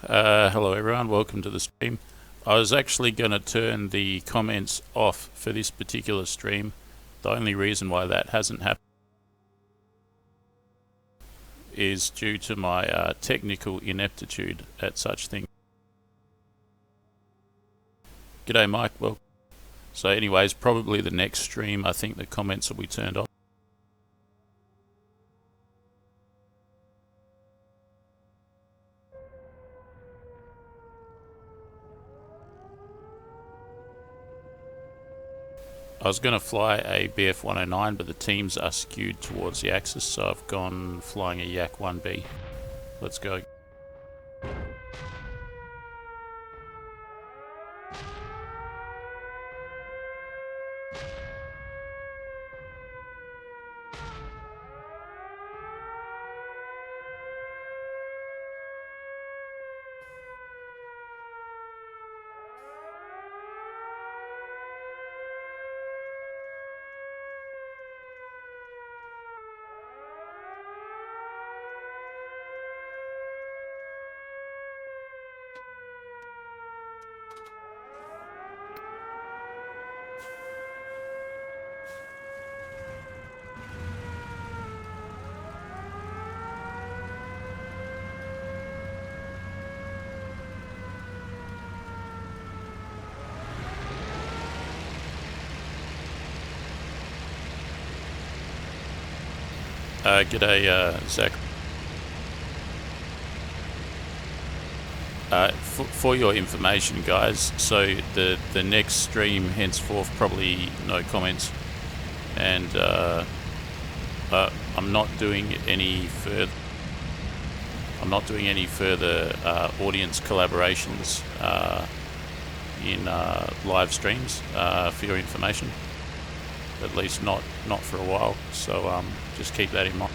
Hello everyone, welcome to the stream. I was actually going to turn the comments off for this particular stream. The only reason why that hasn't happened is due to my technical ineptitude at such things. G'day Mike, well, so anyways, probably the next stream I think the comments will be turned off. I was going to fly a BF-109, but the teams are skewed towards the Axis, so I've gone flying a Yak-1B. Let's go. G'day Zach. For your information guys, so the next stream henceforth probably no comments, and I'm not doing any further audience collaborations in live streams, for your information, at least not for a while, so just keep that in mind.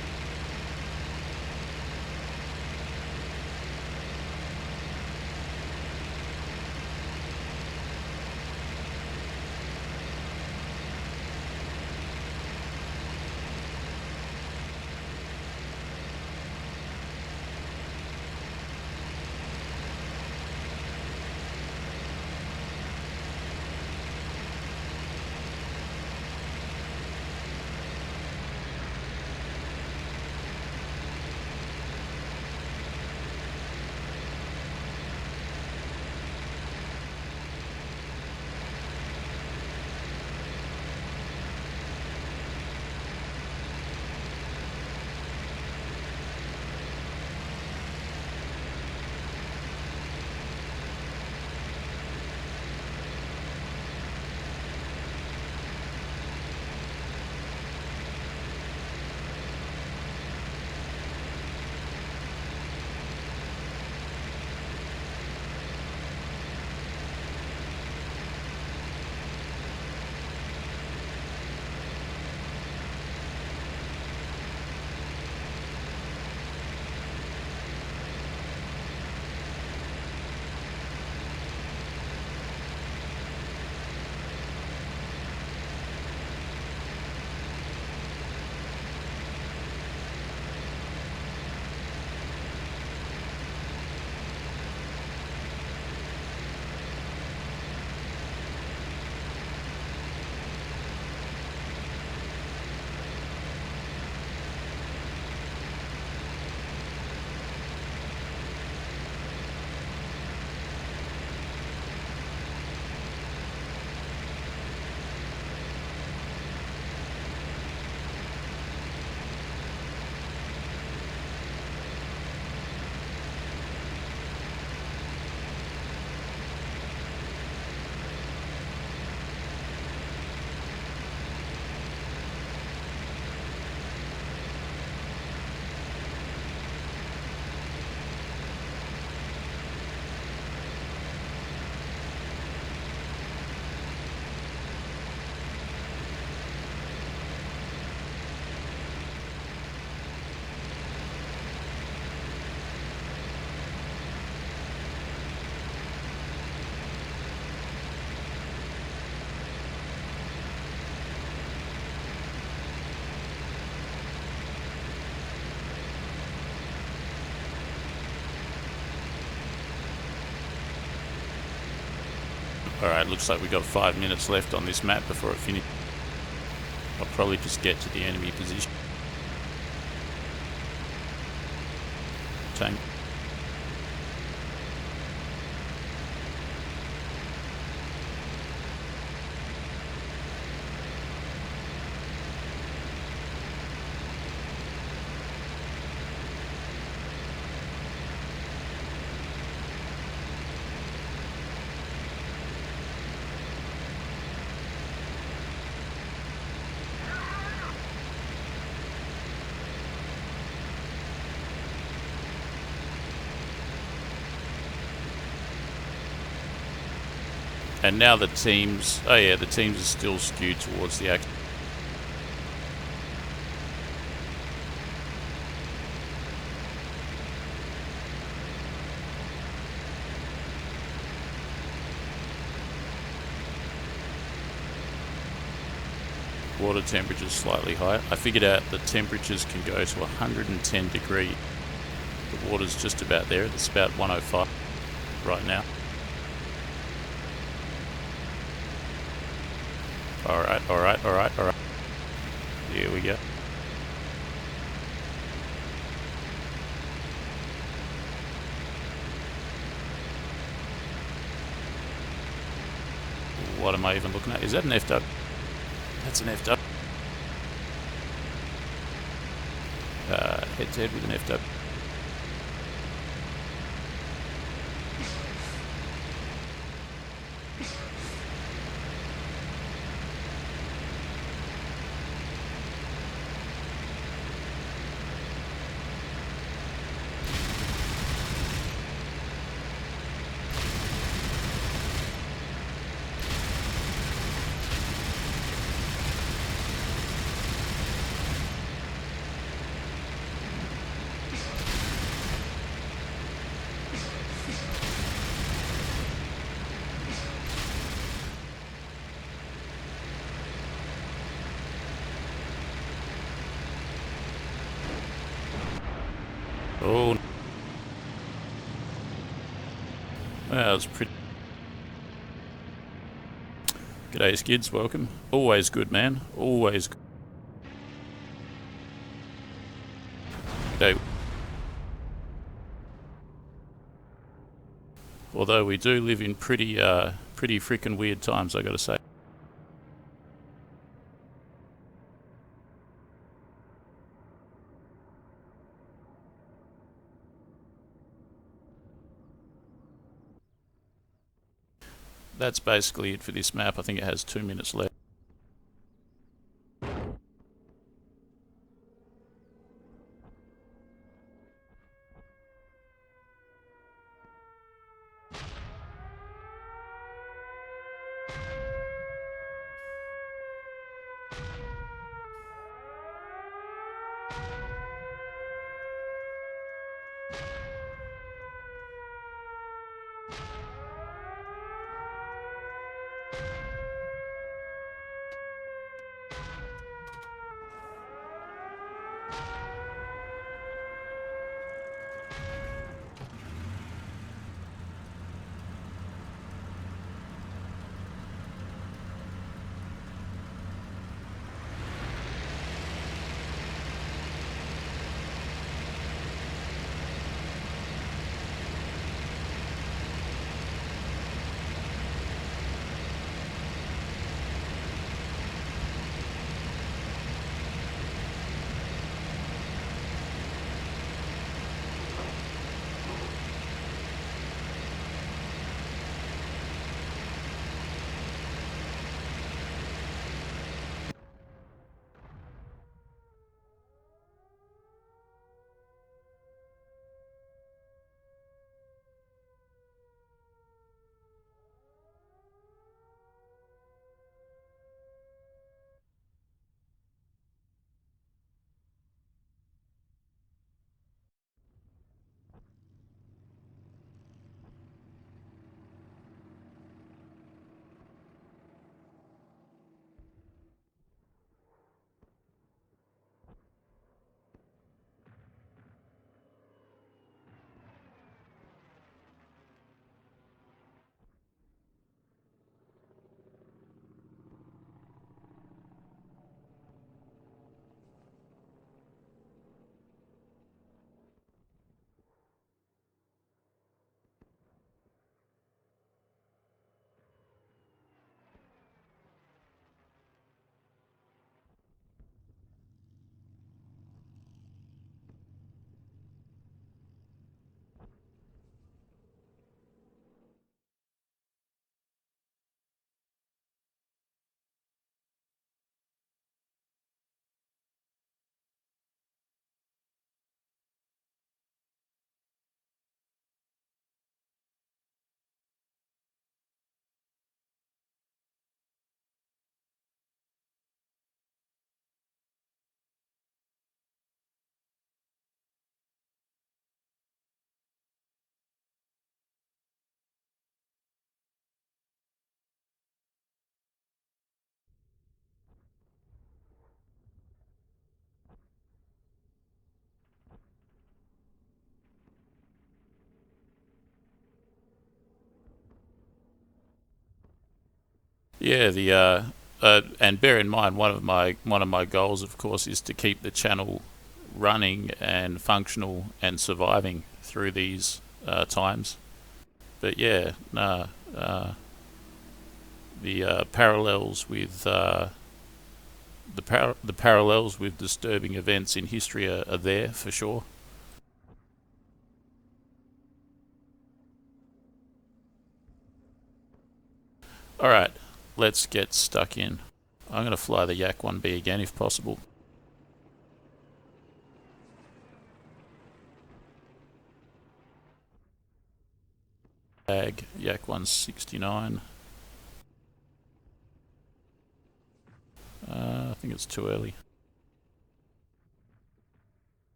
Alright, looks like we got 5 minutes left on this map before it finishes. I'll probably just get to the enemy position. Tank. And now the teams, oh yeah, the teams are still skewed towards the action. Water temperatures slightly higher. I figured out the temperatures can go to 110 degrees. The water's just about there. It's about 105 right now. Alright, alright, alright, alright. Here we go. What am I even looking at? Is that an FW? That's an FW. Head to head with an FW. Oh, that was pretty. G'day, Skids. Welcome. Always good, man. Always good. G'day. Although we do live in pretty freaking weird times, I gotta say. That's basically it for this map. I think it has 2 minutes left. Yeah, and bear in mind, one of my goals, of course, is to keep the channel running and functional and surviving through these times. But yeah, nah, the parallels with the parallels with disturbing events in history are there for sure. All right, let's get stuck in. I'm going to fly the Yak 1B again if possible. Yak 169. I think it's too early.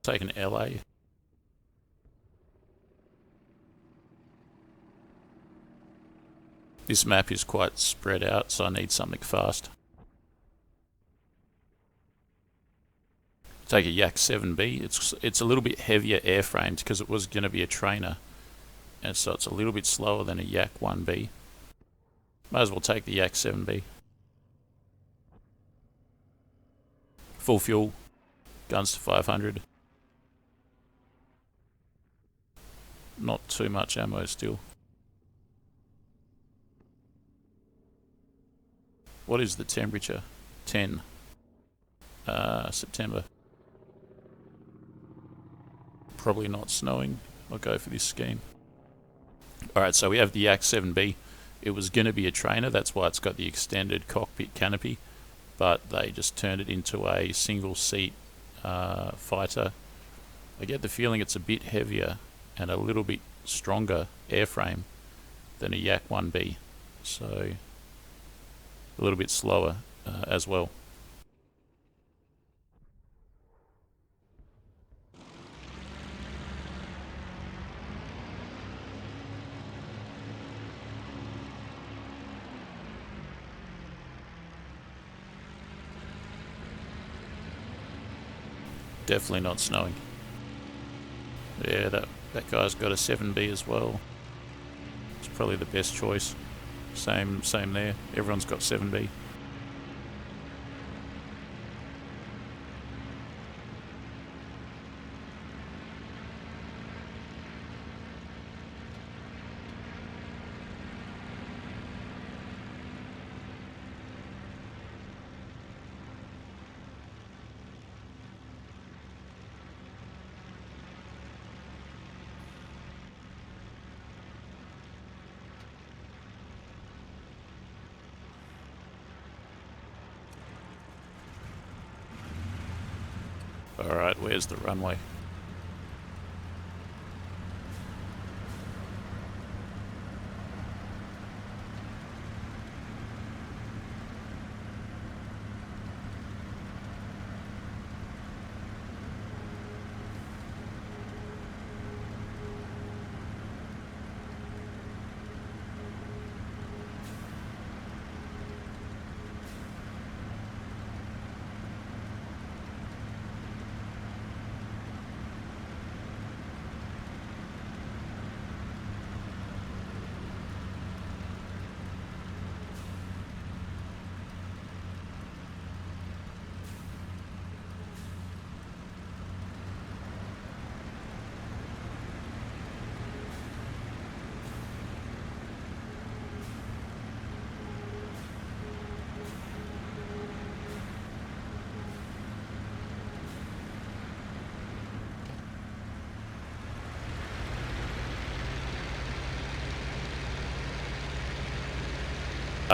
Take an LA. This map is quite spread out, so I need something fast. Take a Yak 7B. It's a little bit heavier airframed because it was going to be a trainer, and so it's a little bit slower than a Yak 1B. Might as well take the Yak 7B. Full fuel, guns to 500. Not too much ammo still. What is the temperature? 10. September. Probably not snowing. I'll go for this scheme. Alright, so we have the Yak 7B. It was going to be a trainer, that's why it's got the extended cockpit canopy, but they just turned it into a single seat fighter. I get the feeling it's a bit heavier and a little bit stronger airframe than a Yak 1B, so a little bit slower as well. Definitely not snowing. Yeah, that guy's got a 7B as well. It's probably the best choice. Same there. Everyone's got 7B. Alright, where's the runway?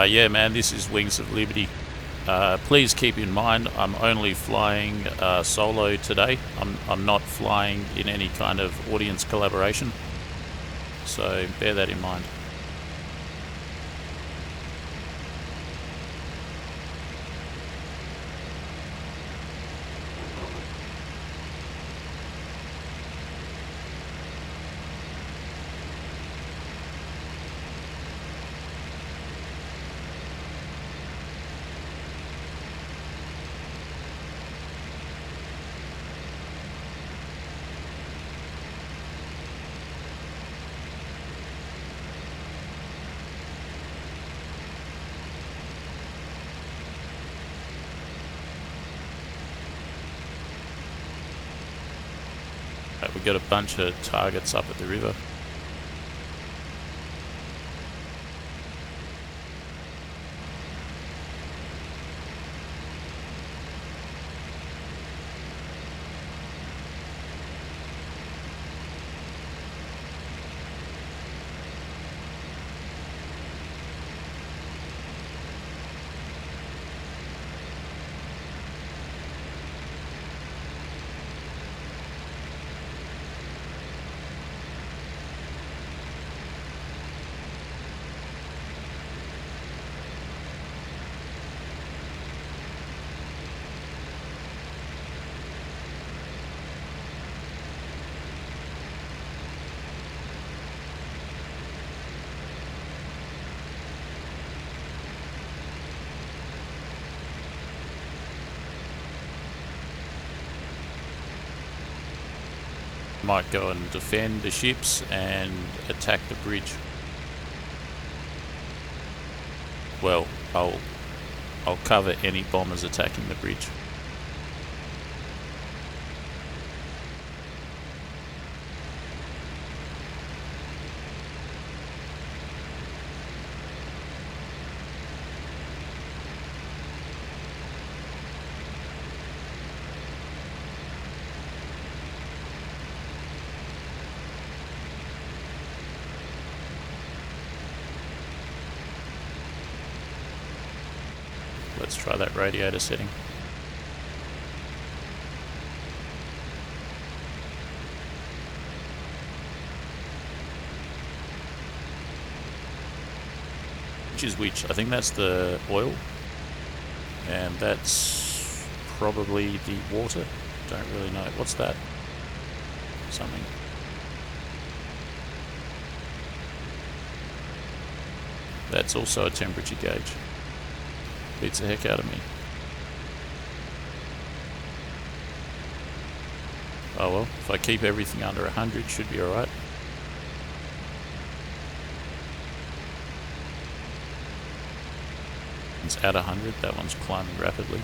Yeah, man, this is Wings of Liberty. Please keep in mind, I'm only flying solo today. I'm not flying in any kind of audience collaboration, so bear that in mind. Alright, we got a bunch of targets up at the river. Might go and defend the ships and attack the bridge. Well, I'll cover any bombers attacking the bridge. Let's try that radiator setting. Which is which? I think that's the oil, and that's probably the water. Don't really know. What's that? Something. That's also a temperature gauge. Beats the heck out of me. Oh well, if I keep everything under 100, should be alright. It's at 100, that one's climbing rapidly.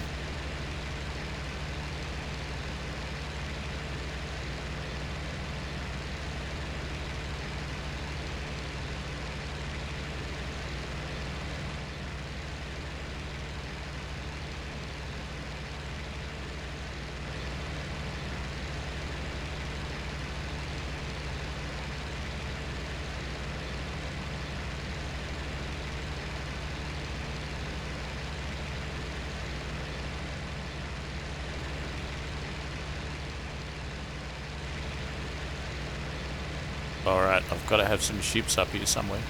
Alright, I've got to have some ships up here somewhere.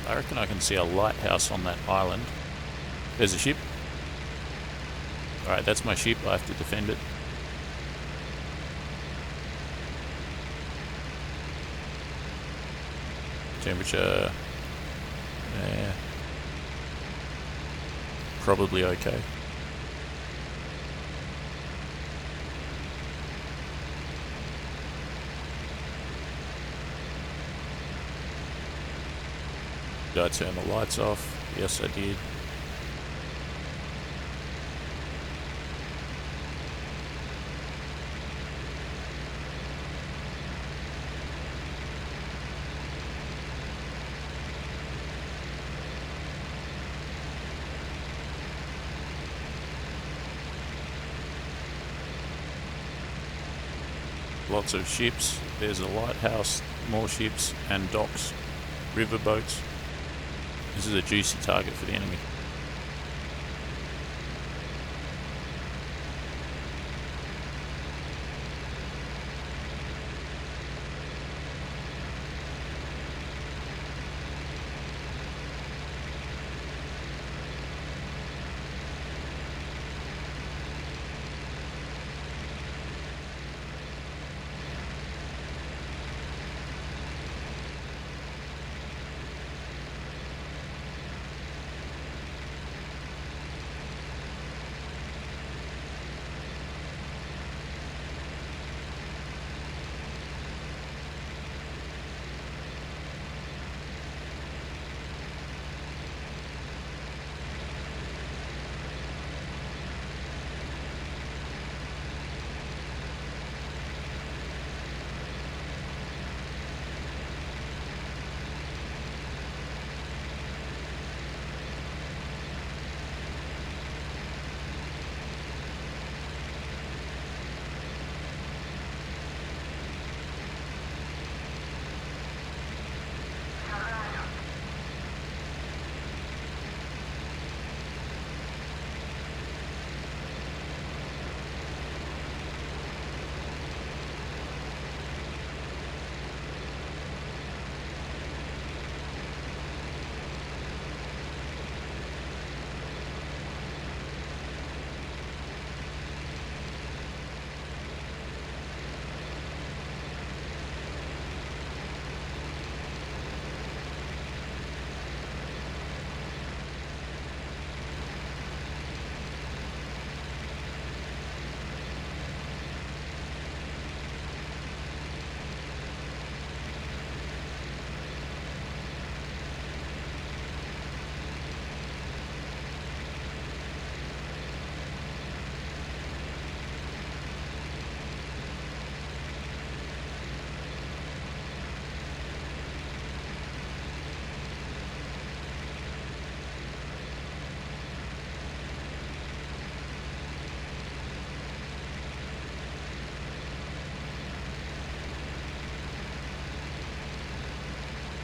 I reckon I can see a lighthouse on that island. There's a ship. Alright, that's my ship. I have to defend it. Temperature... yeah. Probably okay. Did I turn the lights off? Yes, I did. Lots of ships. There's a lighthouse, more ships, and docks, riverboats. This is a juicy target for the enemy.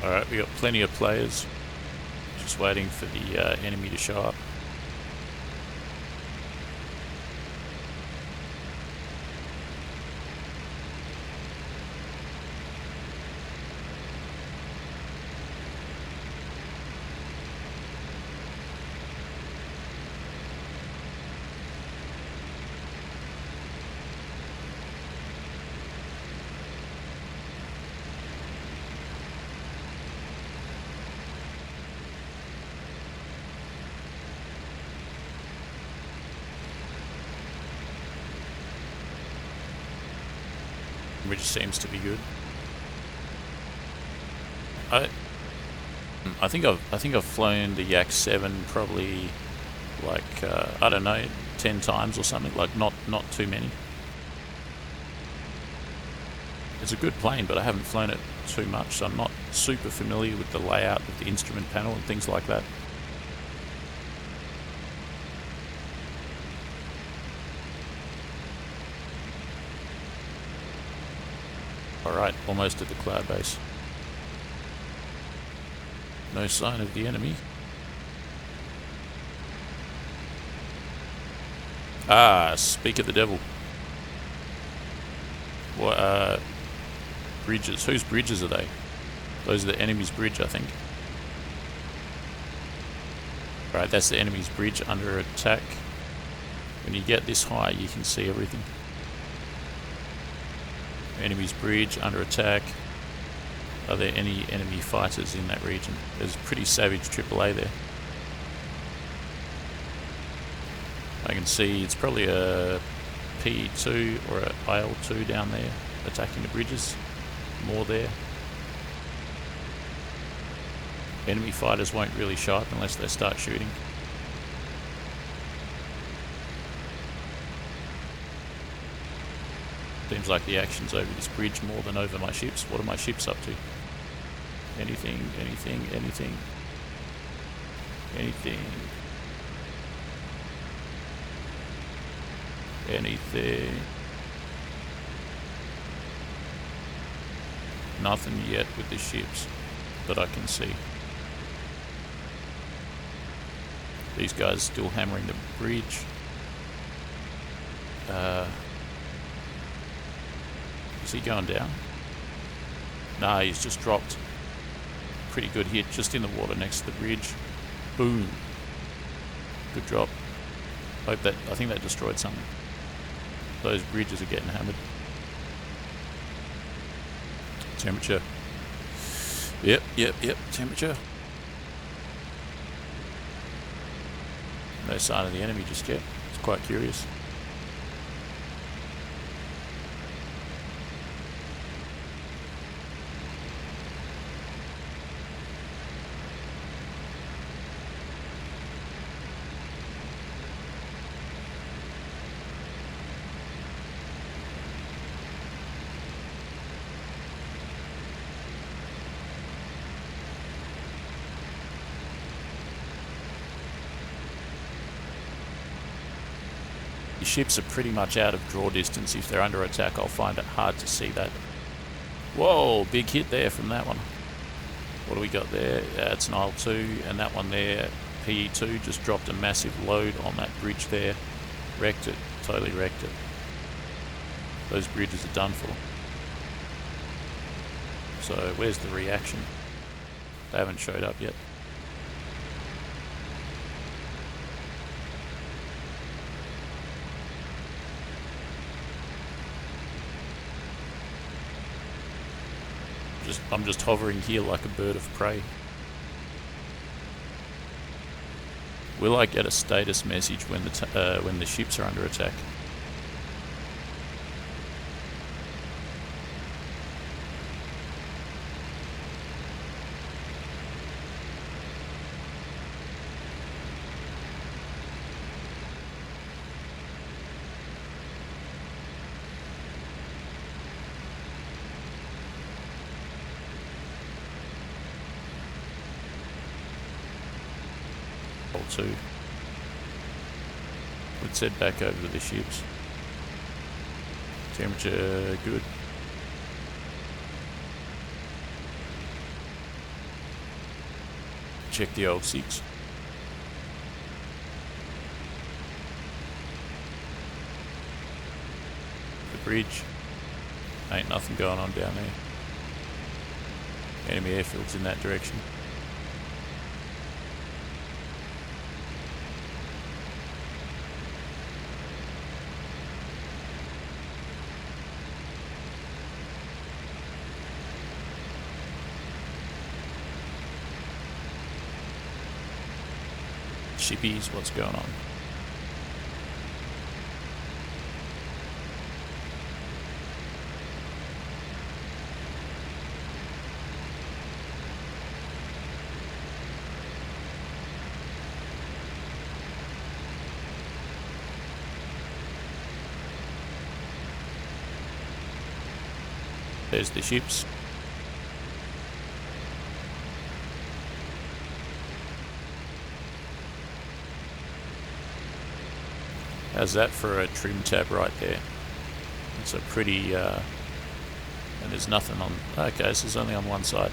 Alright, we got plenty of players. Just waiting for the enemy to show up. Which seems to be good. I think I've flown the Yak 7 probably like I don't know, 10 times or something. Like not too many. It's a good plane, but I haven't flown it too much, so I'm not super familiar with the layout of the instrument panel and things like that. Alright, almost at the cloud base. No sign of the enemy. Ah, speak of the devil. What, bridges. Whose bridges are they? Those are the enemy's bridge, I think. Right, that's the enemy's bridge under attack. When you get this high, you can see everything. Enemy's bridge under attack. Are there any enemy fighters in that region? There's a pretty savage AAA there. I can see it's probably a P2 or a IL2 down there attacking the bridges. More there. Enemy fighters won't really show up unless they start shooting. Seems like the action's over this bridge more than over my ships. What are my ships up to? Anything, anything, anything. Anything. Anything. Nothing yet with the ships that I can see. These guys still hammering the bridge. Is he going down? Nah, he's just dropped. Pretty good hit just in the water next to the bridge. Boom. Good drop. I think that destroyed something. Those bridges are getting hammered. Temperature. Yep, temperature. No sign of the enemy just yet. It's quite curious. Your ships are pretty much out of draw distance. If they're under attack, I'll find it hard to see that. Whoa, big hit there from that one. What do we got there? It's an IL-2, and that one there, PE2, just dropped a massive load on that bridge there. Wrecked it, totally wrecked it. Those bridges are done for. So where's the reaction? They haven't showed up yet. I'm just hovering here like a bird of prey. Will I get a status message when the ships are under attack? Two. Let's head back over to the ships. Temperature good. check the old SIGs. The bridge. Ain't nothing going on down there. Enemy airfield's in that direction. Shippies, what's going on? There's the ships. How's that for a trim tab right there? It's a pretty, and there's nothing on, okay, this is only on one side.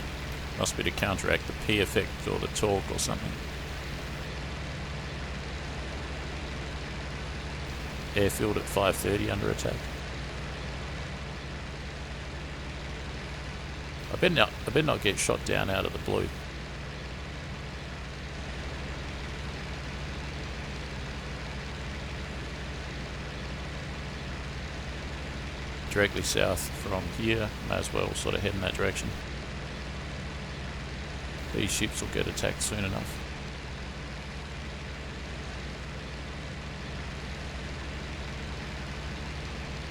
Must be to counteract the P effect or the torque or something. Airfield at 5:30 under attack. I bet not get shot down out of the blue. Directly south from here, may as well sort of head in that direction. These ships will get attacked soon enough.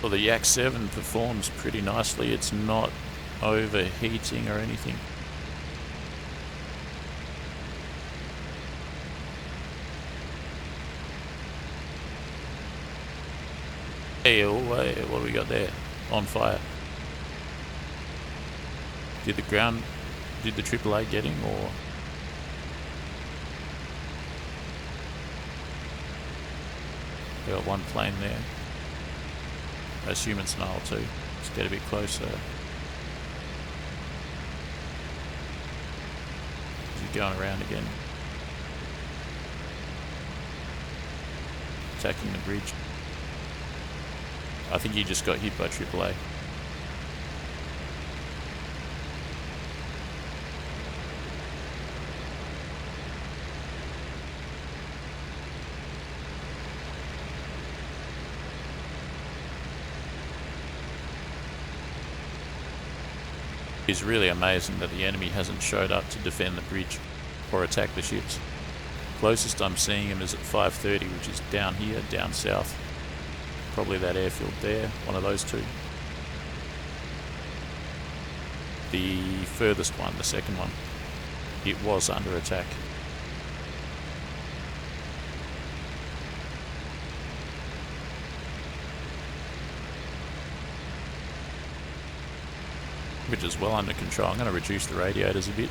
Well, the Yak 7 performs pretty nicely. It's not overheating or anything. Hey, what do we got there? On fire. Did the AAA get him, or? We got one plane there. I assume it's an IL-2. Let's get a bit closer. He's going around again. Attacking the bridge. I think he just got hit by AAA. It's really amazing that the enemy hasn't showed up to defend the bridge or attack the ships. Closest I'm seeing him is at 5:30, which is down here, down south. Probably that airfield there, one of those two. The furthest one, the second one, it was under attack. Which is well under control. I'm going to reduce the radiators a bit.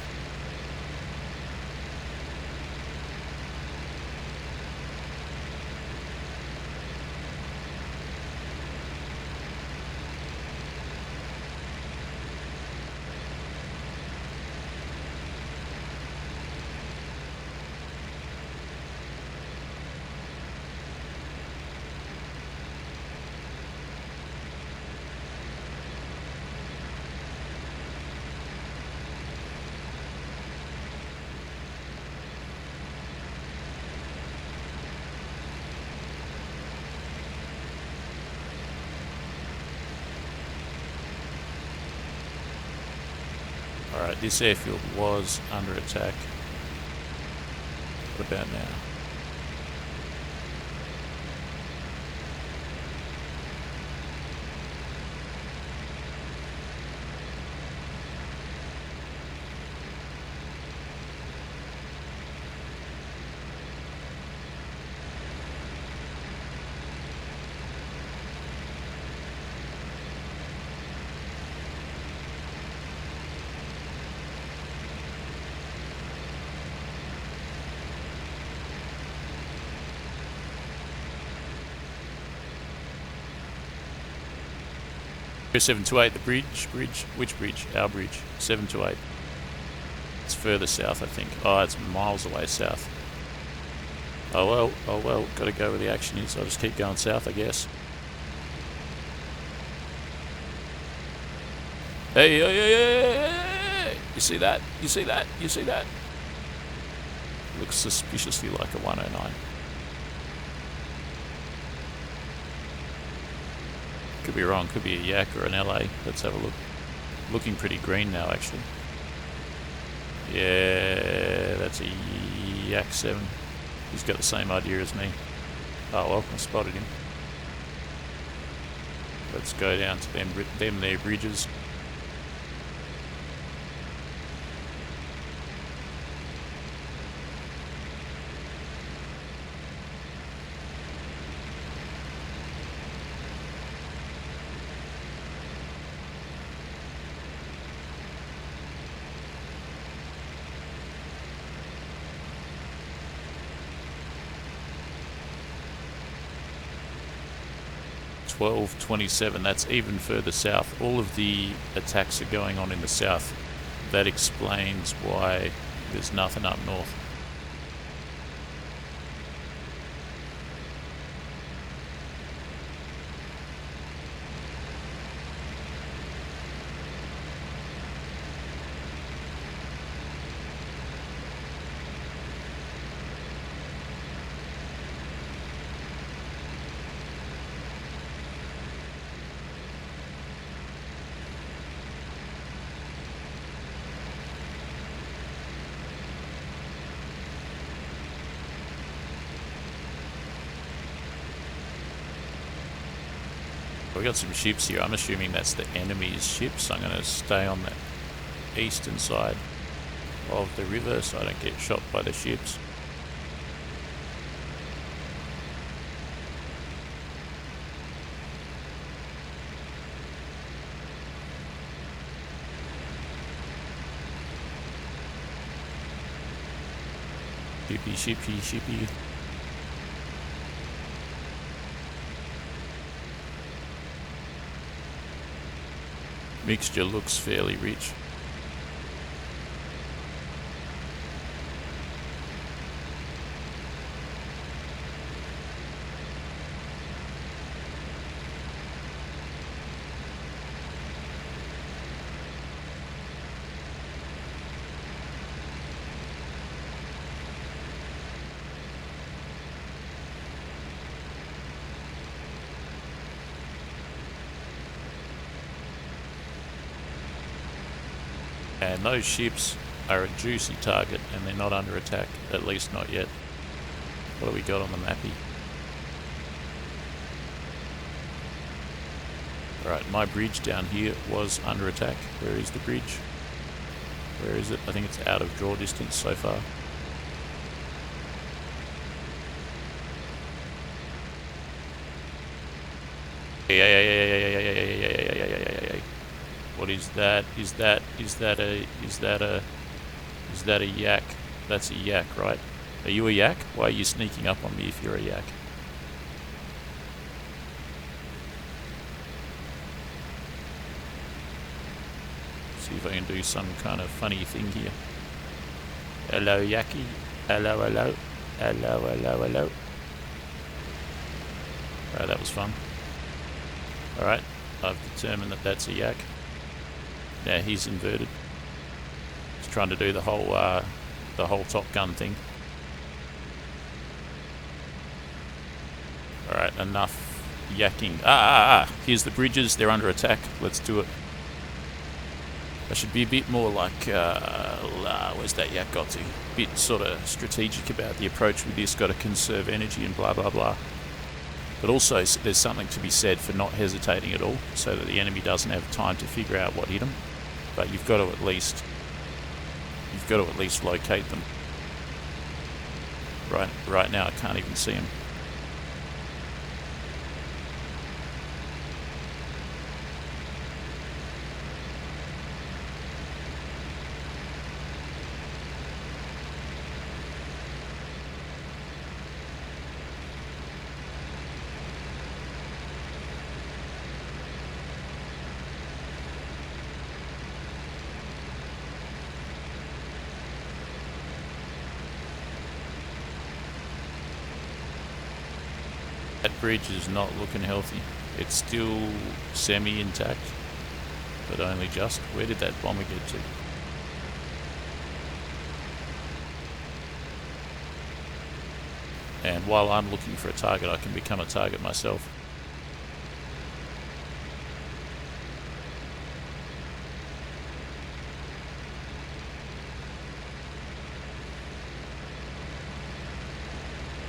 Alright, this airfield was under attack. What about now? Go 728, the bridge, which bridge? Our bridge, 728. It's further south, I think. Oh, it's miles away south. Oh well, gotta go where the action is. I'll just keep going south, I guess. Hey, hey, hey, hey, hey! You see that? You see that? You see that? Looks suspiciously like a 109. Could be wrong, could be a yak or an LA. Let's have a look. Looking pretty green now, actually. Yeah, that's a yak 7. He's got the same idea as me. Oh well, I spotted him. Let's go down to them there bridges. .1227, that's even further south. All of the attacks are going on in the south. That explains why there's nothing up north. We got some ships here. I'm assuming that's the enemy's ships. I'm going to stay on the eastern side of the river so I don't get shot by the ships. Shippy, shippy, shippy. Mixture looks fairly rich. And those ships are a juicy target and they're not under attack, at least not yet. What do we got on the mappy? Alright, my bridge down here was under attack. Where is the bridge? Where is it? I think it's out of draw distance so far. What is that? Is that a yak? That's a yak, right? Are you a yak? Why are you sneaking up on me if you're a yak? See if I can do some kind of funny thing here. Hello, Yaki. Hello, hello. Hello, hello, hello. Alright, that was fun. Alright, I've determined that that's a yak. Now he's inverted. He's trying to do the whole Top Gun thing. Alright, enough yakking. Here's the bridges, they're under attack. Let's do it. I should be a bit more like, where's that yak got to? A bit sort of strategic about the approach with this, got to conserve energy and blah blah blah. But also there's something to be said for not hesitating at all, so that the enemy doesn't have time to figure out what hit them. But you've got to at least locate them. Right now I can't even see them. That bridge is not looking healthy. It's still semi-intact, but only just. Where did that bomber get to? And while I'm looking for a target, I can become a target myself.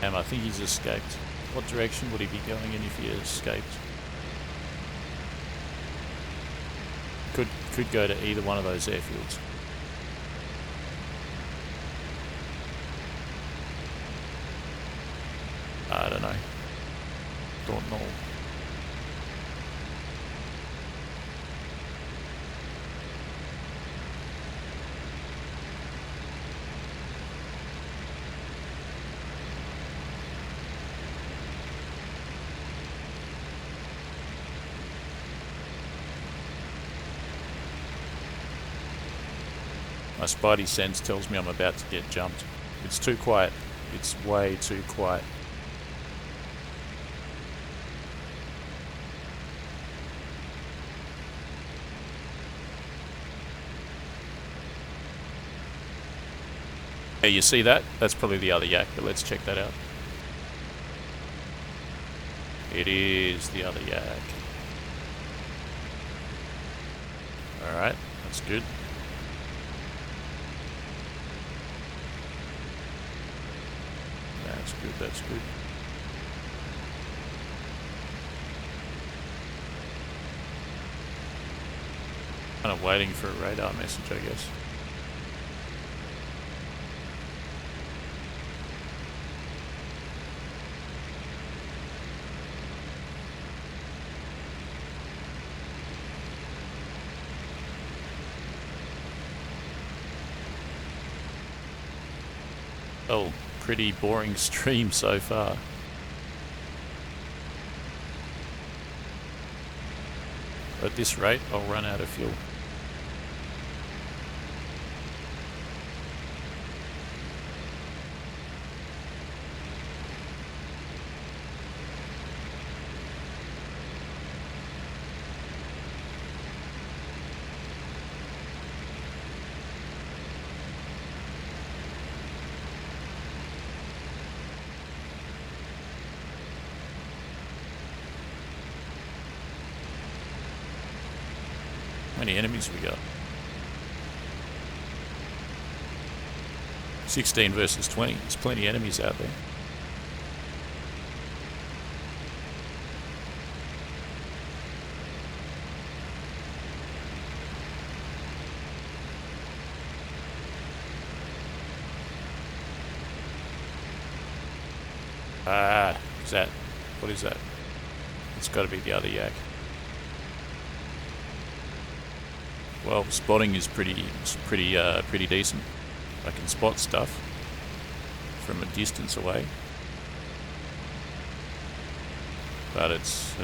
And I think he's escaped. What direction would he be going in if he escaped? Could go to either one of those airfields. I don't know. Don't know. My spidey sense tells me I'm about to get jumped. It's too quiet. It's way too quiet. Yeah, you see that? That's probably the other yak, but let's check that out. It is the other yak. Alright, that's good. That's good, that's good. Kind of waiting for a radar message, I guess. Oh, pretty boring stream so far. At this rate, I'll run out of fuel. How many enemies we got? 16 versus 20. There's plenty of enemies out there. Ah, is that? What is that? It's got to be the other yak. Well, spotting is pretty decent. I can spot stuff from a distance away, but it's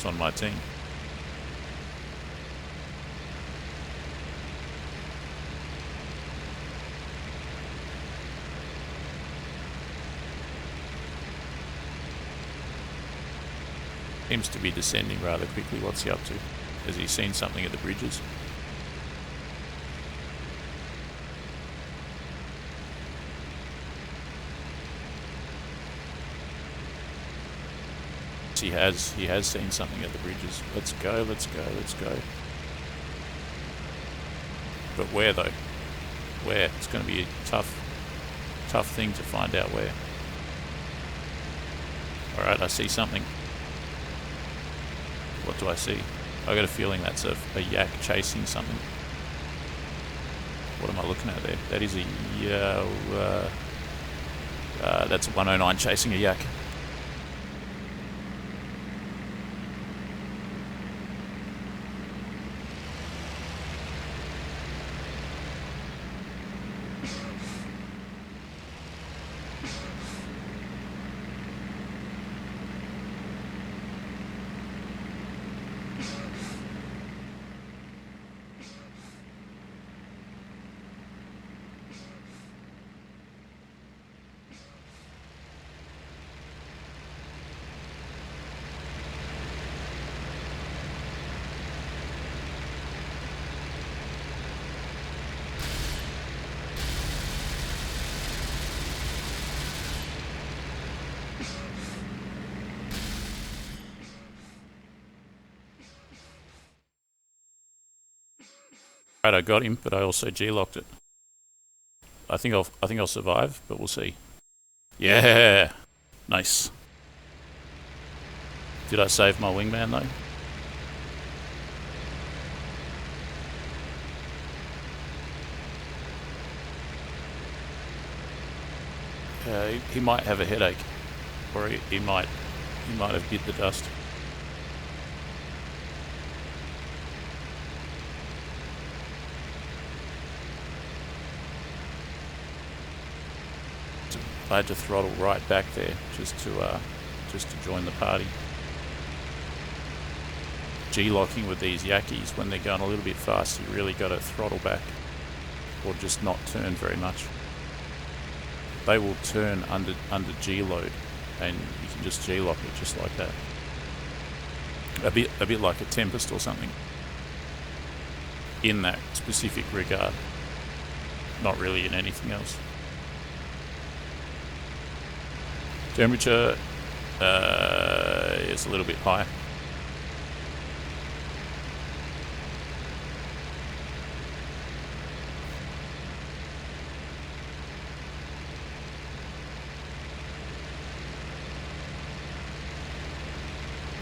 on my team. Seems to be descending rather quickly. What's he up to? Has he seen something at the bridges? He has seen something at the bridges. Let's go, let's go, let's go. But where though? Where? It's going to be a tough thing to find out where. Alright, I see something. What do I see? I got a feeling that's a yak chasing something. What am I looking at there? That is that's a 109 chasing a yak. Right, I got him, but I also G-locked it. I think I'll survive, but we'll see. Yeah, nice. Did I save my wingman though? He might have a headache, or he might have bit the dust. I had to throttle right back there just to join the party. G-locking with these yakis when they're going a little bit fast, you really got to throttle back, or just not turn very much. They will turn under G-load, and you can just G-lock it just like that. A bit like a Tempest or something. In that specific regard, not really in anything else. Temperature is a little bit high.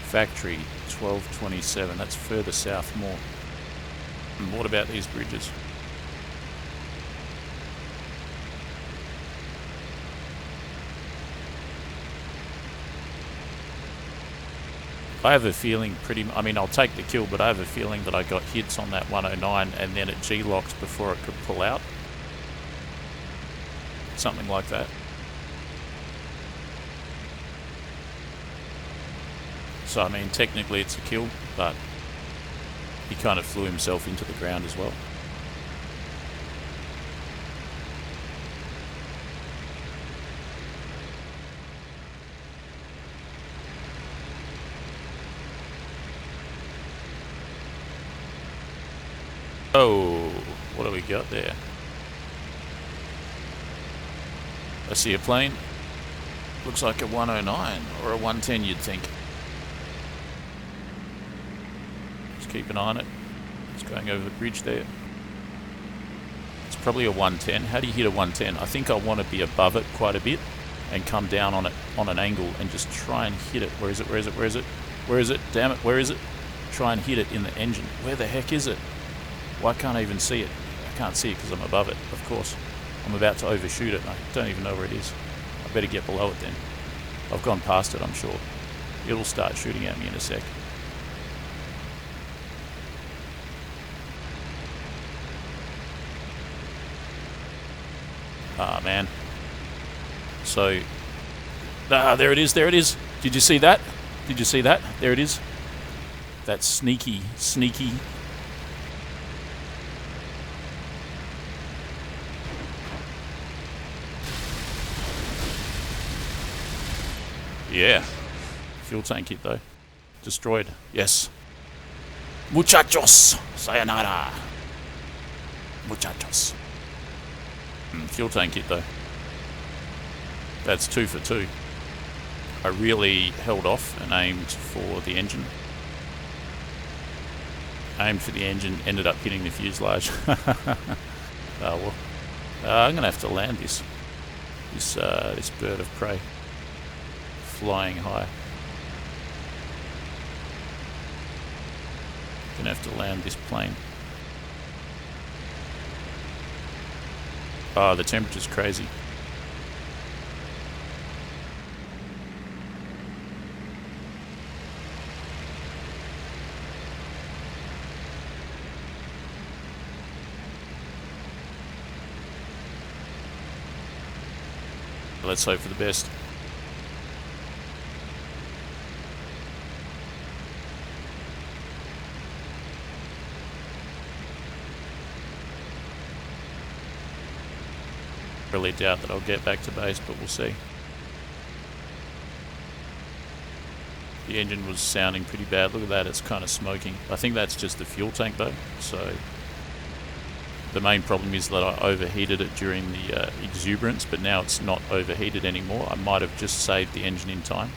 Factory 1227, that's further south more. And what about these bridges? I have a feeling I'll take the kill, but I have a feeling that I got hits on that 109 and then it G-locked before it could pull out. Something like that. So, technically it's a kill, but he kind of flew himself into the ground as well. Oh, what do we got there? I see a plane. Looks like a 109 or a 110, you'd think. Keep an eye on it. It's going over the bridge there. It's probably a 110. How do you hit a 110? I think I want to be above it quite a bit and come down on it on an angle and just try and hit it. Where is it? Where is it? Where is it? Where is it? Damn it, where is it? Try and hit it in the engine. Where the heck is it? Well, I can't even see it. I can't see it because I'm above it, of course. I'm about to overshoot it and I don't even know where it is. I better get below it then. I've gone past it, I'm sure. It'll start shooting at me in a sec. Ah, man. So, there it is, there it is. Did you see that? Did you see that? There it is. That sneaky. Yeah. Fuel tank hit though. Destroyed. Yes. Muchachos. Sayonara. Muchachos. Fuel tank hit though. That's 2 for 2. I really held off and aimed for the engine. Aimed for the engine, ended up hitting the fuselage. Well, I'm gonna have to land this bird of prey, flying high. Gonna have to land this plane. Oh, the temperature's crazy. Let's hope for the best. Really doubt that I'll get back to base, but we'll see. The engine was sounding pretty bad. Look at that, it's kind of smoking. I think that's just the fuel tank though. So the main problem is that I overheated it during the exuberance, but now it's not overheated anymore. I might have just saved the engine in time.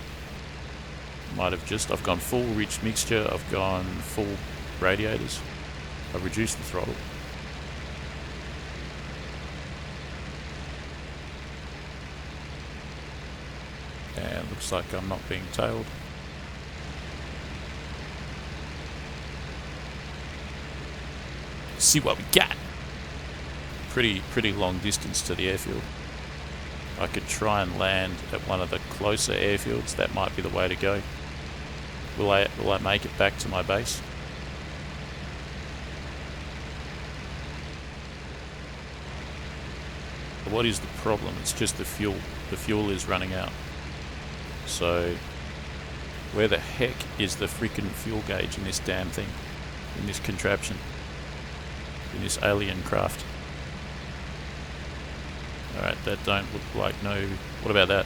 I've gone full rich mixture, I've gone full radiators. I've reduced the throttle. it looks like I'm not being tailed. See what we got. Pretty long distance to the airfield. I could try and land at one of the closer airfields. That might be the way to go. Will I make it back to my base? What is the problem? It's just the fuel. The fuel is running out. So, where the heck is the freaking fuel gauge in this damn thing? In this contraption? In this alien craft? Alright, that don't look like no... What about that?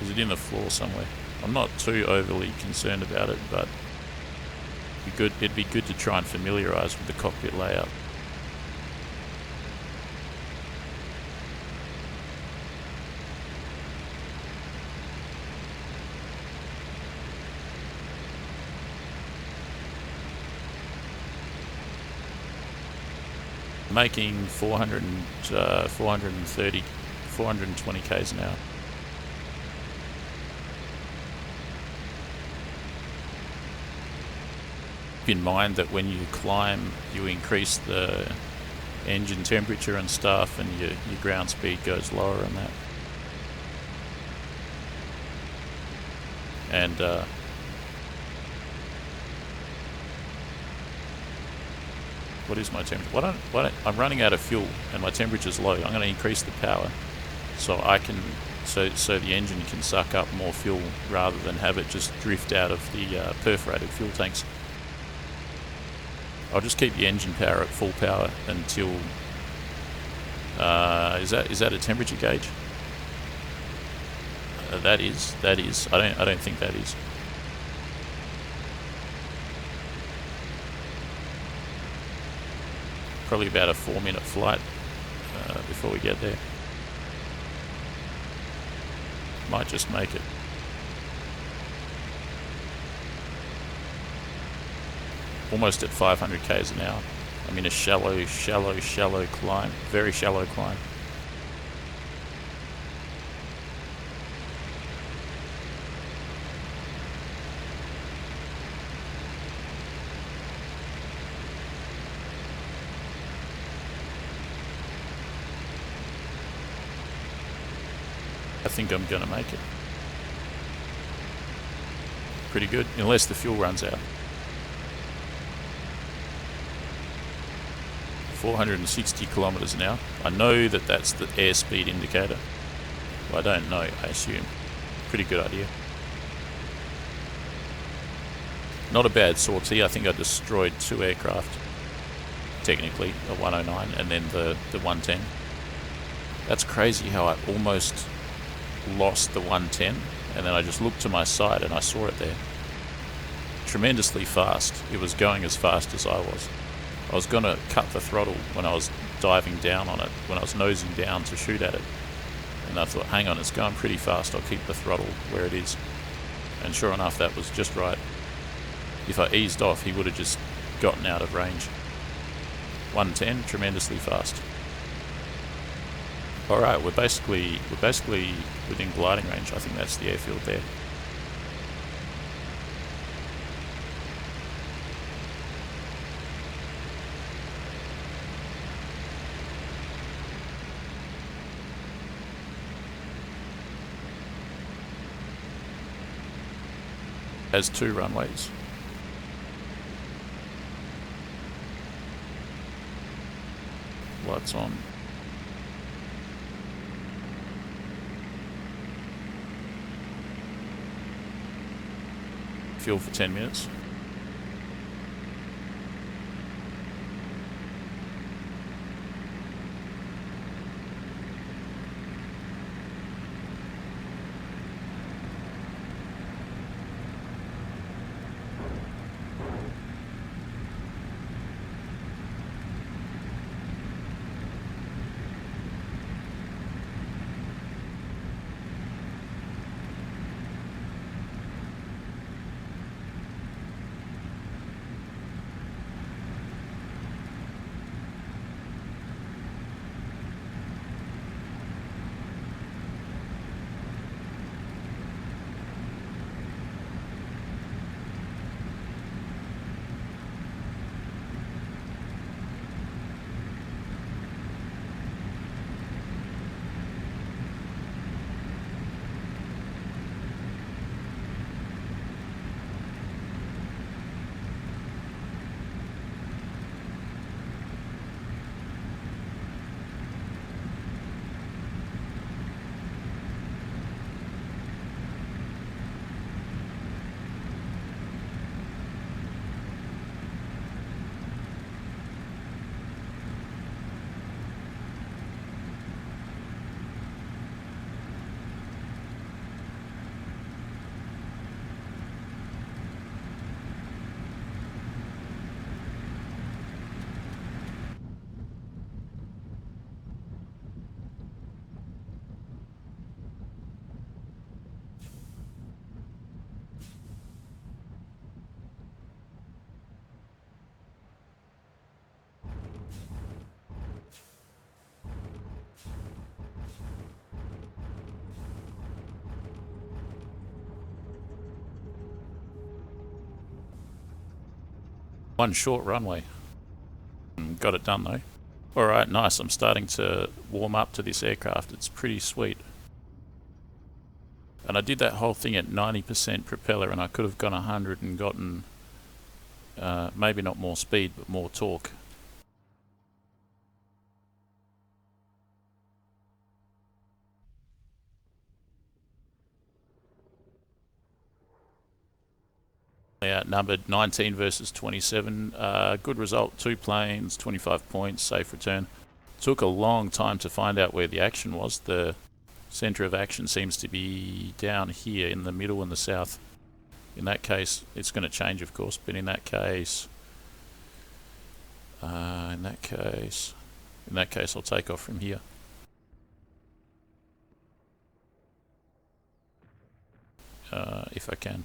Is it in the floor somewhere? I'm not too overly concerned about it, but it'd be good to try and familiarise with the cockpit layout. Making 420 k's an hour. Keep in mind that when you climb, you increase the engine temperature and stuff, and your ground speed goes lower and that. And what is my temperature? I'm running out of fuel and my temperature's low. I'm going to increase the power so so the engine can suck up more fuel rather than have it just drift out of the perforated fuel tanks. I'll just keep the engine power at full power until is that a temperature gauge? That is. I don't think that is. Probably about a 4-minute flight before we get there. Might just make it. Almost at 500 k's an hour. I'm in a shallow climb. Very shallow climb. I think I'm gonna make it. Pretty good, unless the fuel runs out. 460 kilometers an hour. I know that that's the airspeed indicator. Well, I don't know, I assume. Pretty good idea. Not a bad sortie. I think I destroyed 2 aircraft. Technically, a 109 and then the 110. That's crazy how I almost lost the 110 and then I just looked to my side and I saw it there. Tremendously fast. It was going as fast as I was. I was going to cut the throttle when I was diving down on it, when I was nosing down to shoot at it. And I thought, hang on, it's going pretty fast, I'll keep the throttle where it is. And sure enough, that was just right. If I eased off, he would have just gotten out of range. 110, tremendously fast. Alright, we're basically within gliding range. I think that's the airfield there. Has 2 runways. Lights on. Fuel for 10 minutes. One short runway. Got it done though. Alright, nice. I'm starting to warm up to this aircraft. It's pretty sweet. And I did that whole thing at 90% propeller, and I could have gone 100 and gotten maybe not more speed, but more torque. Outnumbered 19 versus 27. Good result. 2 planes, 25 points, safe return. Took a long time to find out where the action was. The centre of action seems to be down here in the middle and the south. In that case, it's going to change, of course, but in that case, I'll take off from here. If I can.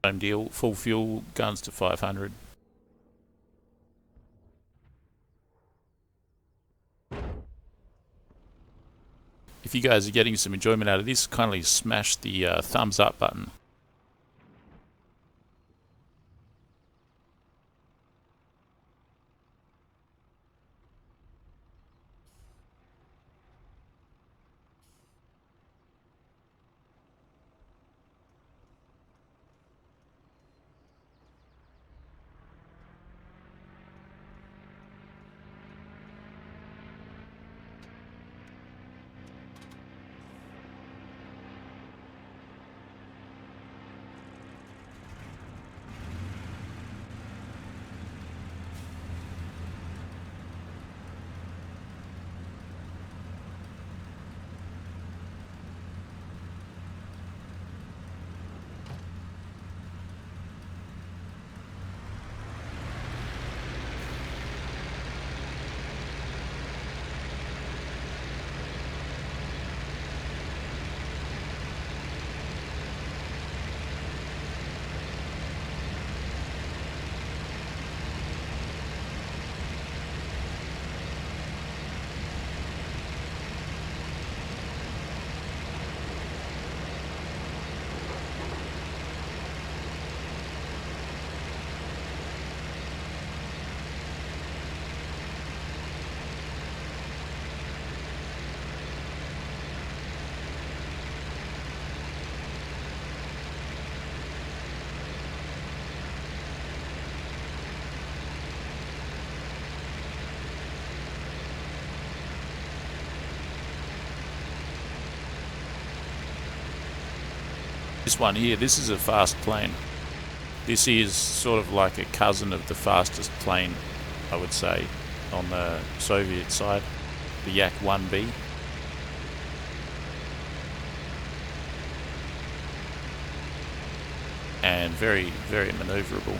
Same deal, full fuel, guns to 500. If you guys are getting some enjoyment out of this, kindly smash the thumbs up button. This one here, this is a fast plane. This is sort of like a cousin of the fastest plane, I would say, on the Soviet side, the Yak-1B. And very, very maneuverable.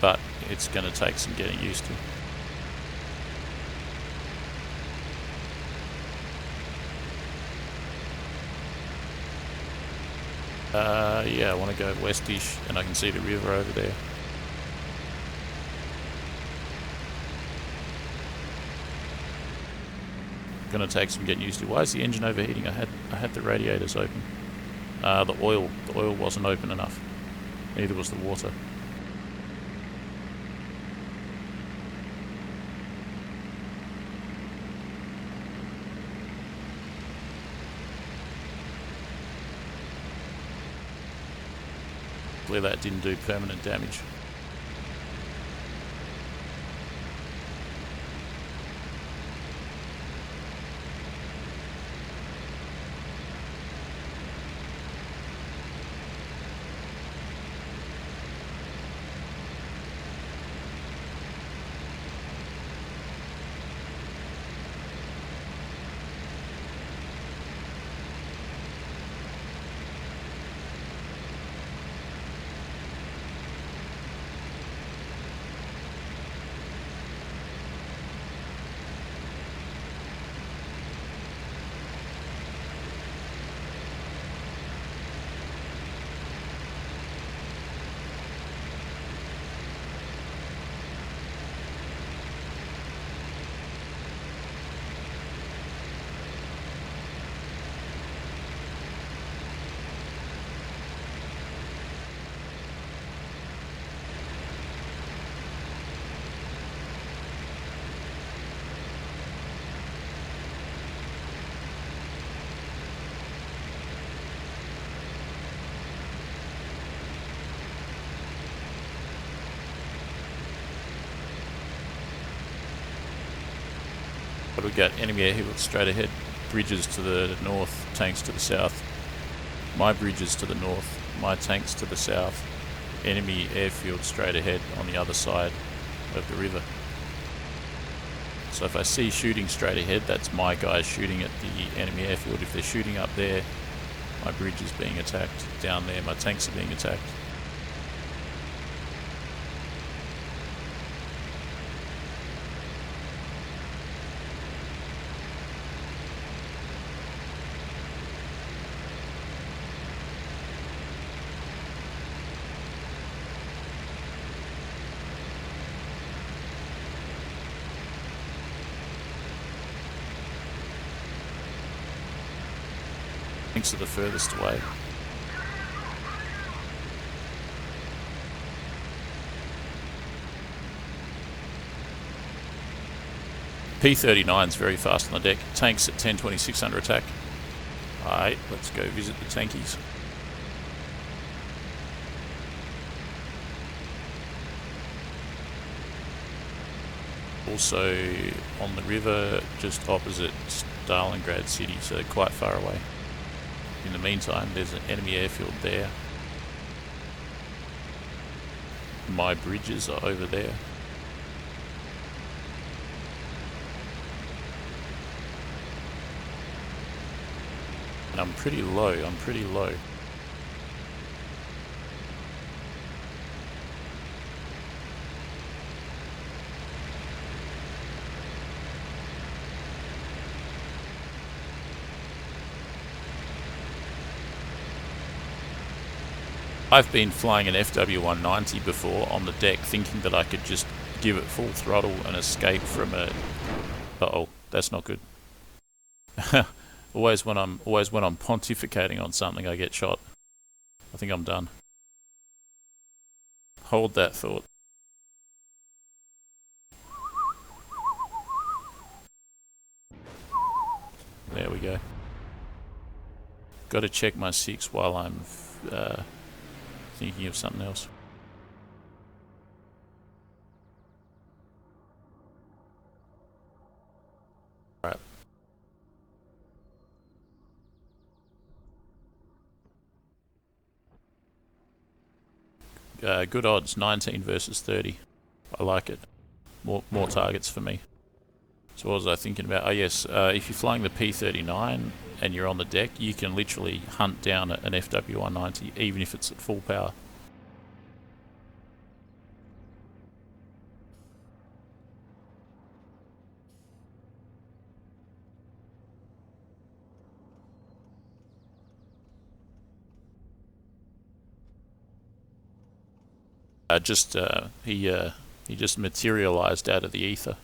But it's going to take some getting used to. Yeah, I want to go westish, and I can see the river over there. Gonna take some getting used to. Why is the engine overheating? I had the radiators open. The oil wasn't open enough. Neither was the water. That didn't do permanent damage. But we've got enemy airfield straight ahead, bridges to the north, tanks to the south. My bridges to the north, my tanks to the south. Enemy airfield straight ahead on the other side of the river. So if I see shooting straight ahead, that's my guys shooting at the enemy airfield. If they're shooting up there, my bridge is being attacked. Down there, my tanks are being attacked. Tanks are the furthest away. P-39 is very fast on the deck. Tanks at 10-26 under attack. Alright, let's go visit the tankies. Also on the river, just opposite Stalingrad city, so quite far away. In the meantime, there's an enemy airfield there. My bridges are over there. And I'm pretty low. I've been flying an FW-190 before on the deck, thinking that I could just give it full throttle and escape from a... Uh-oh, that's not good. always when I'm pontificating on something, I get shot. I think I'm done. Hold that thought. There we go. Got to check my 6 while I'm thinking of something else. Alright. Good odds, 19 versus 30. I like it. More targets for me. So what was I thinking about? Oh yes, if you're flying the P-39 and you're on the deck, you can literally hunt down an FW-190 even if it's at full power. He just materialized out of the ether.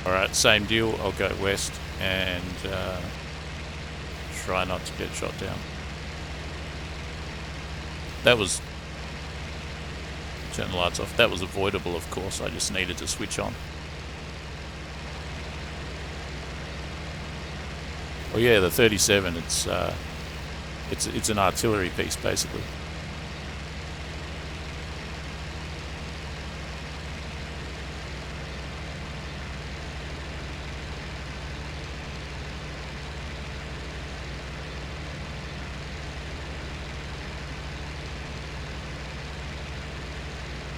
Alright, same deal. I'll go west and try not to get shot down. That was... Turn the lights off. That was avoidable, of course. I just needed to switch on. Oh yeah, the 37. It's an artillery piece, basically.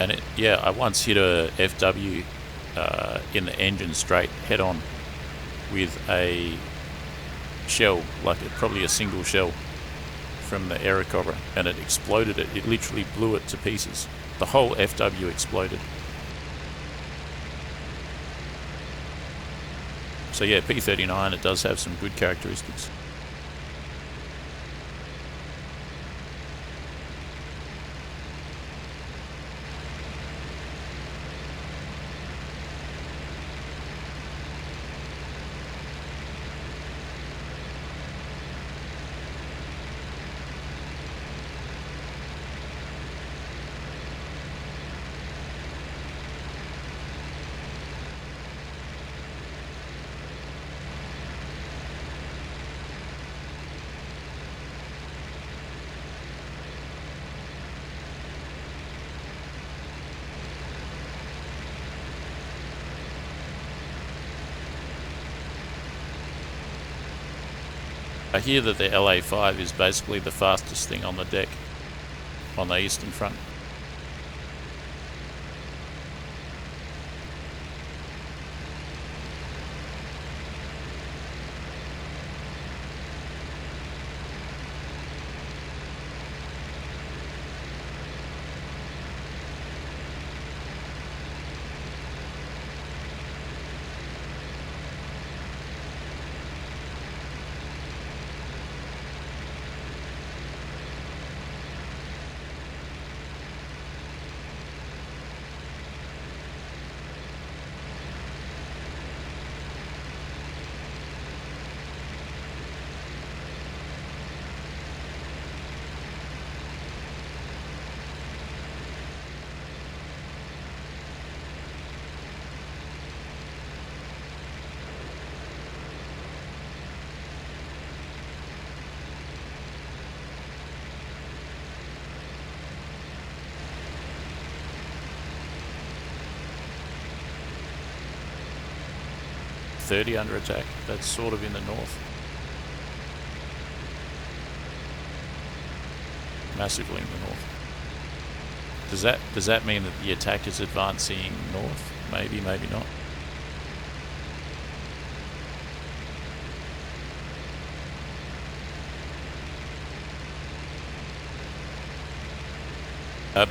And I once hit a FW in the engine straight head on with a shell, like probably a single shell from the Aerocobra, and it exploded it. It literally blew it to pieces. The whole FW exploded. So yeah, P39, it does have some good characteristics. I hear that the LA5 is basically the fastest thing on the deck on the eastern front. .30 under attack. That's sort of in the north. Massively in the north. Does that mean that the attack is advancing north? Maybe, maybe not.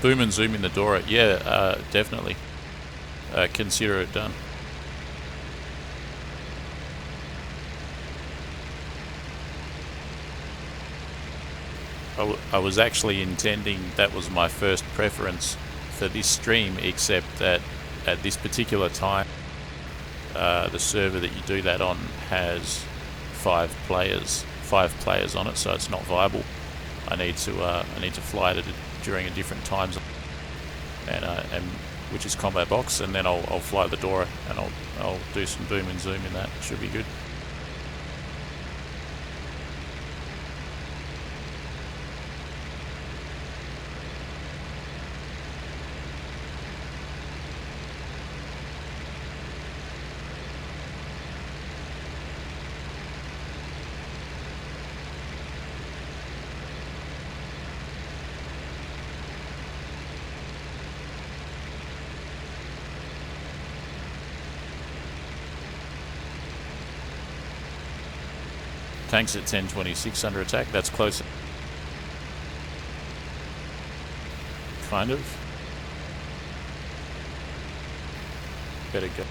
Boom and zoom in the Dora. Yeah, definitely. Consider it done. I was actually intending, that was my first preference for this stream, except that at this particular time the server that you do that on has 5 players on it, so it's not viable. I need to fly it during a different time zone, and which is combo box, and then I'll fly the Dora, and I'll do some boom and zoom in that. Should be good. Tanks at 1026 under attack. That's closer. Kind of. Better go.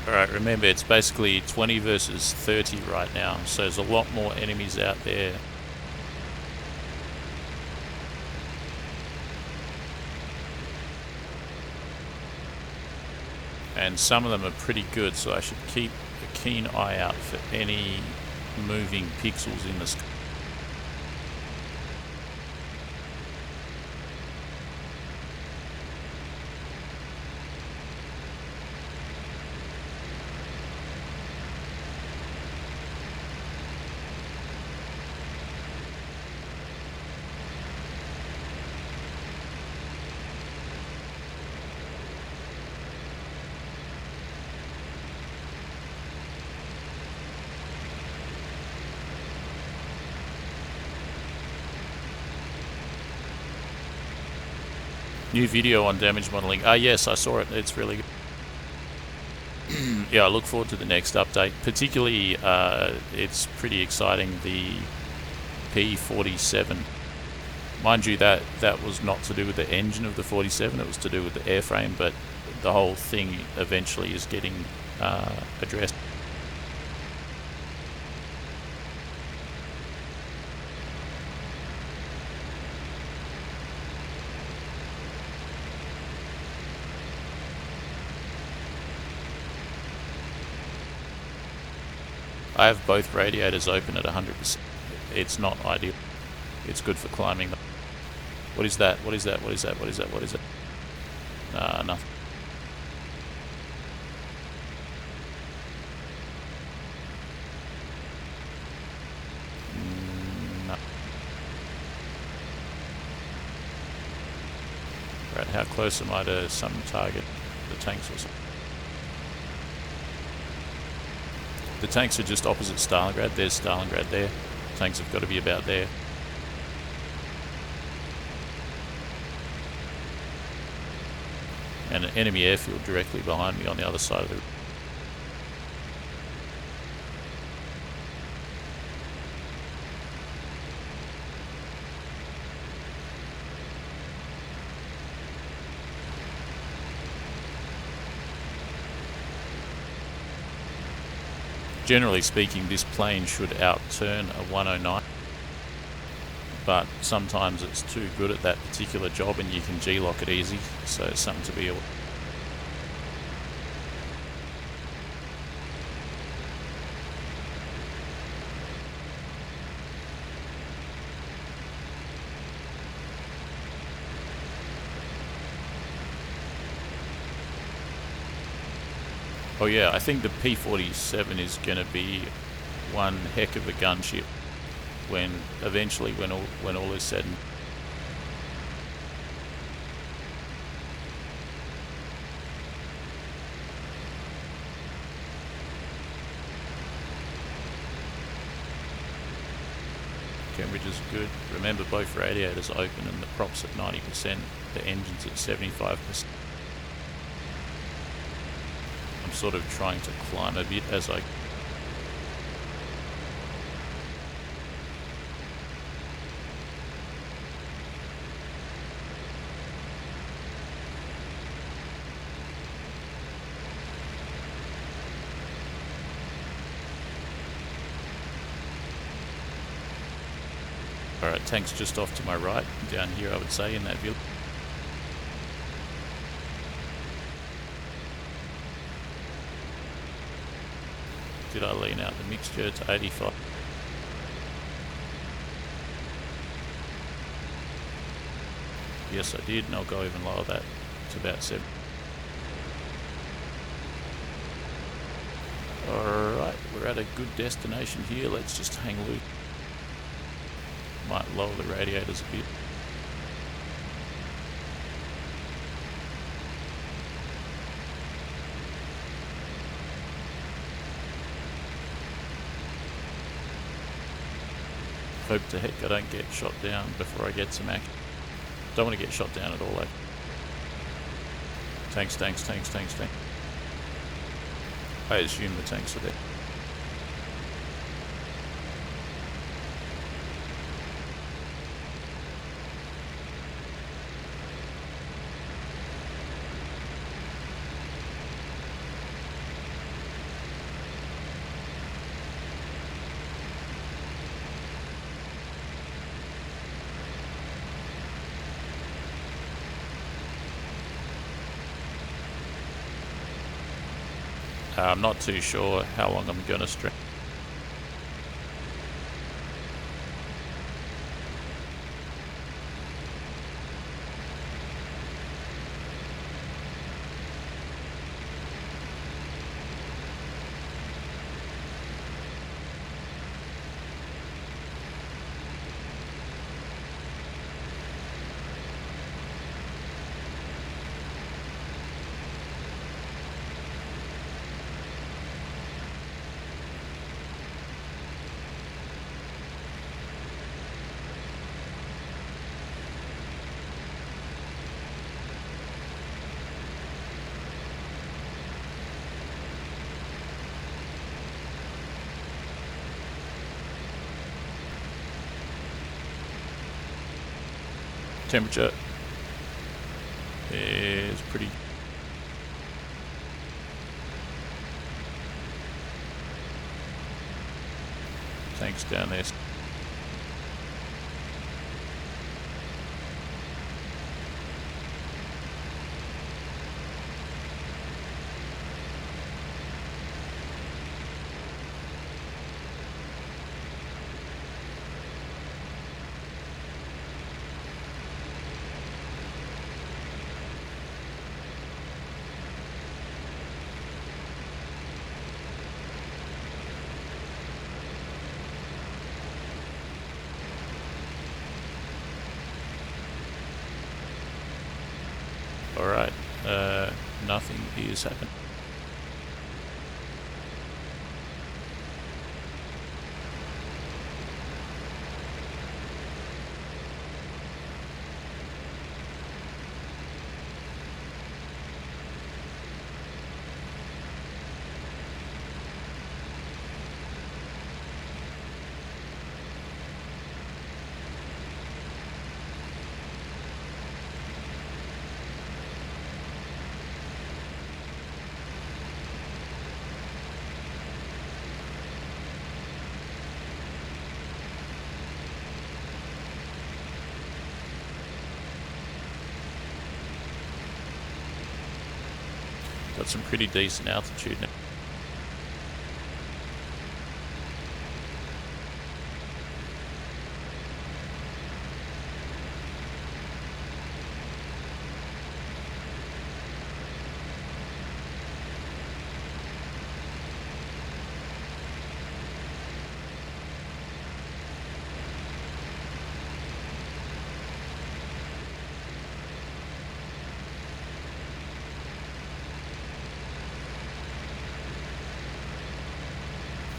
Alright, remember it's basically 20 versus 30 right now, so there's a lot more enemies out there. And some of them are pretty good, so I should keep a keen eye out for any moving pixels in the sky. New video on damage modeling. Yes, I saw it. It's really good. Yeah, I look forward to the next update. Particularly, it's pretty exciting, the P47. Mind you, that was not to do with the engine of the 47, it was to do with the airframe, but the whole thing eventually is getting addressed. I have both radiators open at 100%. It's not ideal. It's good for climbing. What is that? What is that? What is that? What is that? What is it? Nothing. No. Right, how close am I to some target? The tanks or something? The tanks are just opposite Stalingrad. There's Stalingrad there. Tanks have got to be about there. And an enemy airfield directly behind me on the other side of the... Generally speaking, this plane should outturn a 109, but sometimes it's too good at that particular job and you can G-lock it easy, so it's something to be aware. Oh yeah, I think the P47 is going to be one heck of a gunship when eventually when all is said and... Cambridge is good. Remember, both radiators are open and the props at 90%, the engine's at 75%. I'm sort of trying to climb a bit as I... Alright, tank's just off to my right, down here I would say, in that village. Did I lean out the mixture to 85? Yes, I did, and I'll go even lower that to about 7. Alright, we're at a good destination here. Let's just hang loose. Might lower the radiators a bit. Hope to heck I don't get shot down before I get some action. Don't want to get shot down at all. Tanks, tanks, tanks, tanks, tanks. I assume the tanks are there. I'm not too sure how long I'm going to stretch. Temperature is pretty. Tanks down there. Alright, nothing is happening. Got some pretty decent altitude now.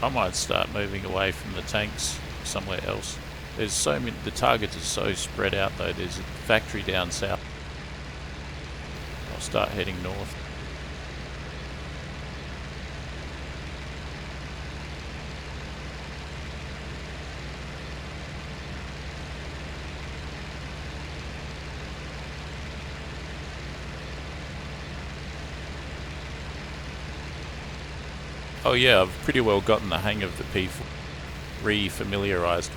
I might start moving away from the tanks somewhere else. There's so many, the targets are so spread out though. There's a factory down south. I'll start heading north. Oh yeah, I've pretty well gotten the hang of the P4, re-familiarised,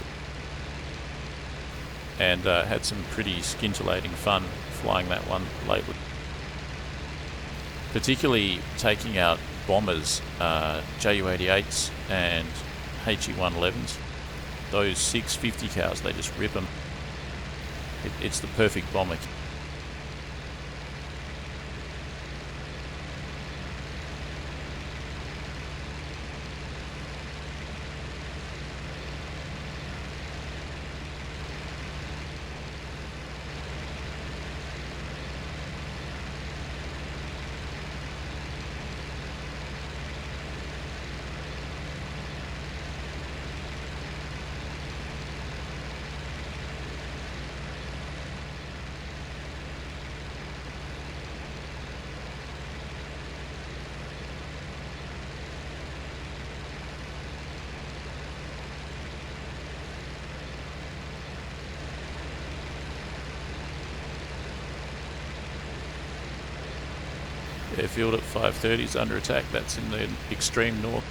and had some pretty scintillating fun flying that one lately. Particularly taking out bombers, Ju-88s and He-111s. Those 650 cows, they just rip them. It's the perfect bomber. Airfield at 5:30 is under attack. That's in the extreme north.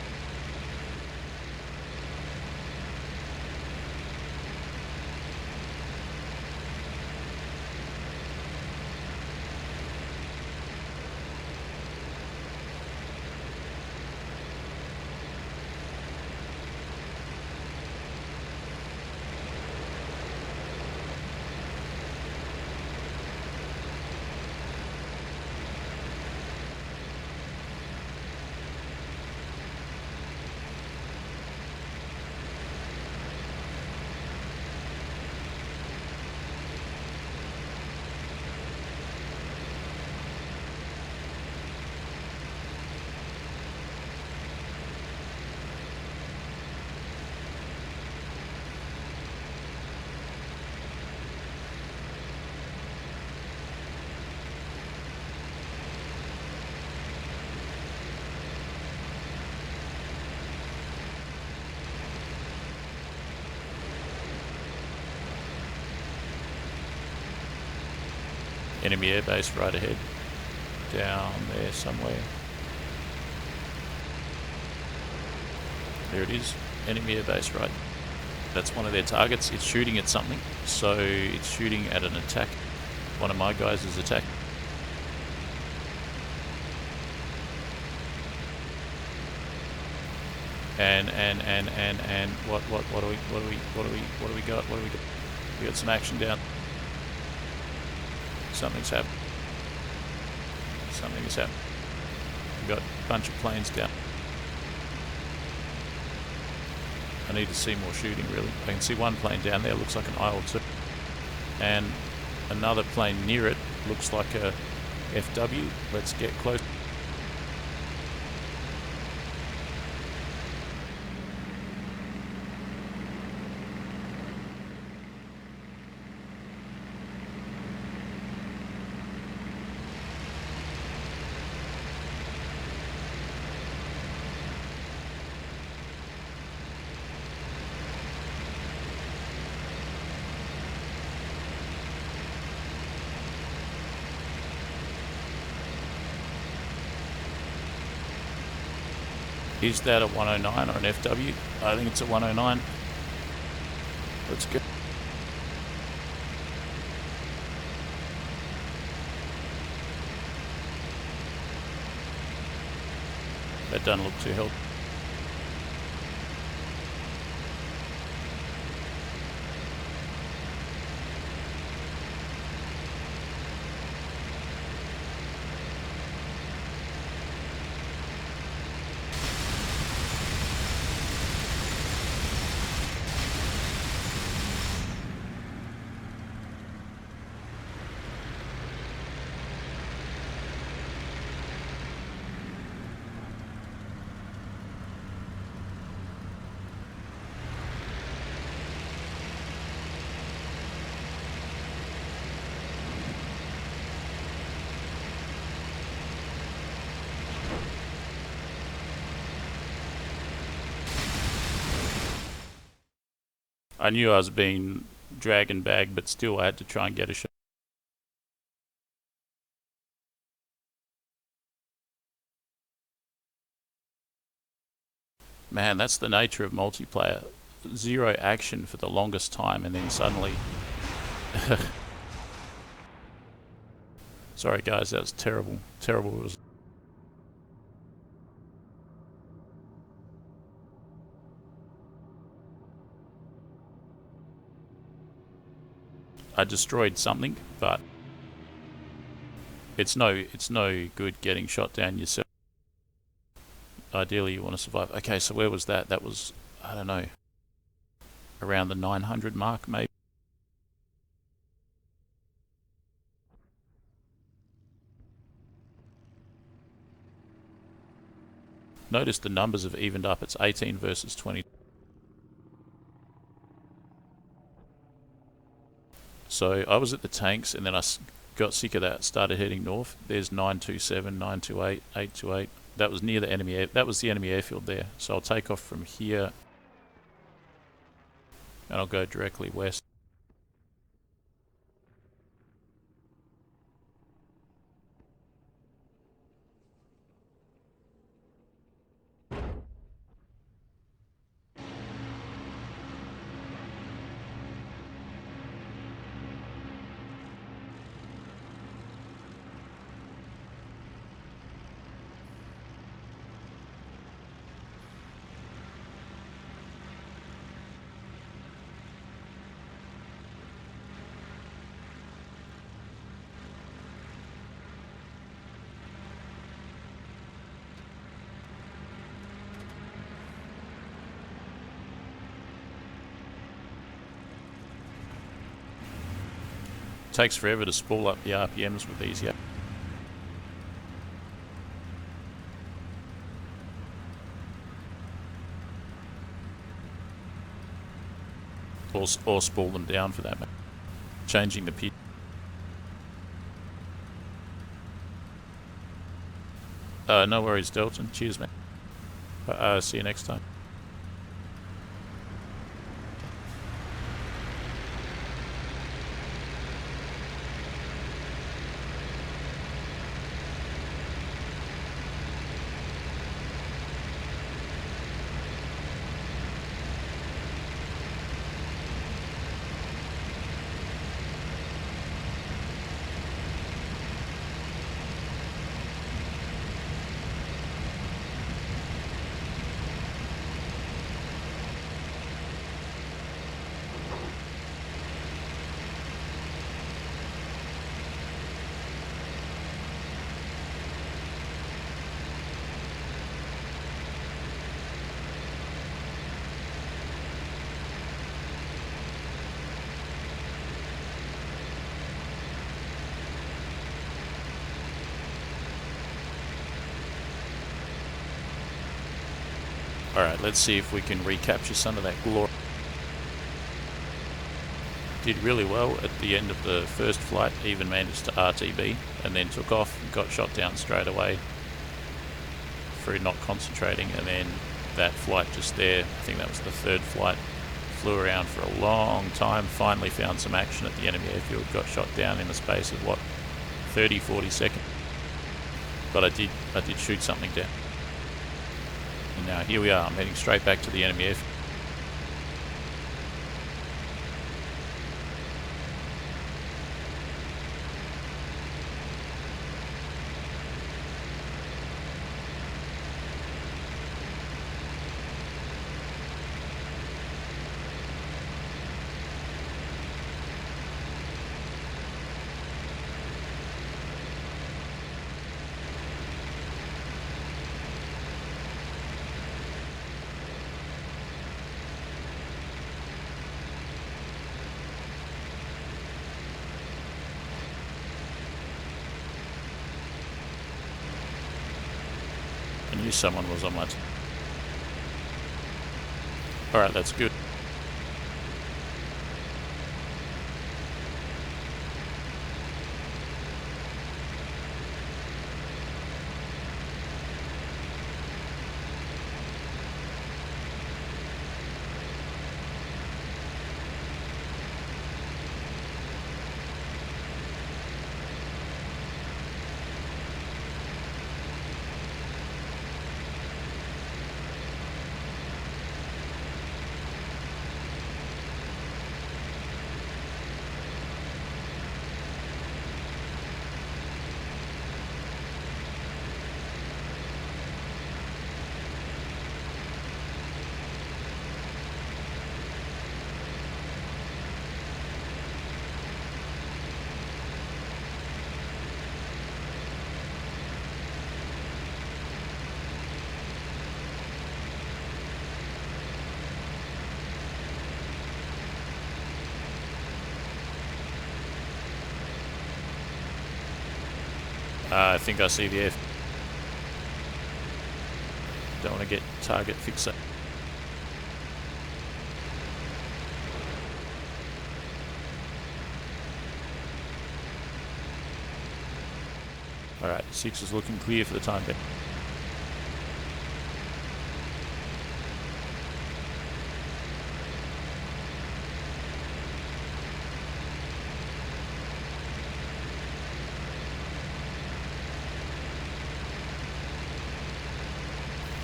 Enemy airbase right ahead. Down there somewhere. There it is. Enemy airbase right. That's one of their targets. It's shooting at something. So it's shooting at an attack. One of my guys is attacking. And what do we got? We got some action down. Something's happened. Something has happened. We got a bunch of planes down. I need to see more shooting, really. I can see one plane down there, looks like an IL-2. And another plane near it looks like a FW. Let's get close. Is that a 109 or an FW? I think it's a 109. Let's go. That doesn't look too healthy. I knew I was being drag and bag, but still I had to try and get a shot. Man, that's the nature of multiplayer. Zero action for the longest time, and then suddenly... Sorry guys, that was terrible. Terrible. It was... I destroyed something, but it's no good getting shot down yourself. Ideally you want to survive. Okay, so where was that? That was, I don't know, around the 900 mark maybe. Notice the numbers have evened up. It's 18 versus 20. So I was at the tanks, and then I got sick of that, started heading north. There's 927, 928, 828. That was near the enemy air, that was the enemy airfield there. So I'll take off from here, and I'll go directly west. Takes forever to spool up the RPMs with these, yeah. Or spool them down for that, changing the pitch. No worries, Delton. Cheers, man. See you next time. Alright, let's see if we can recapture some of that glory. Did really well at the end of the first flight, even managed to RTB, and then took off and got shot down straight away through not concentrating, and then that flight just there, I think that was the third flight, flew around for a long time, finally found some action at the enemy airfield, got shot down in the space of what, 30-40 seconds. But I did shoot something down. And now here we are, I'm heading straight back to the enemy airfield. I knew someone was on my team. Alright, that's good. I think I see the air. Don't want to get target fixated. Alright, 6 is looking clear for the time being.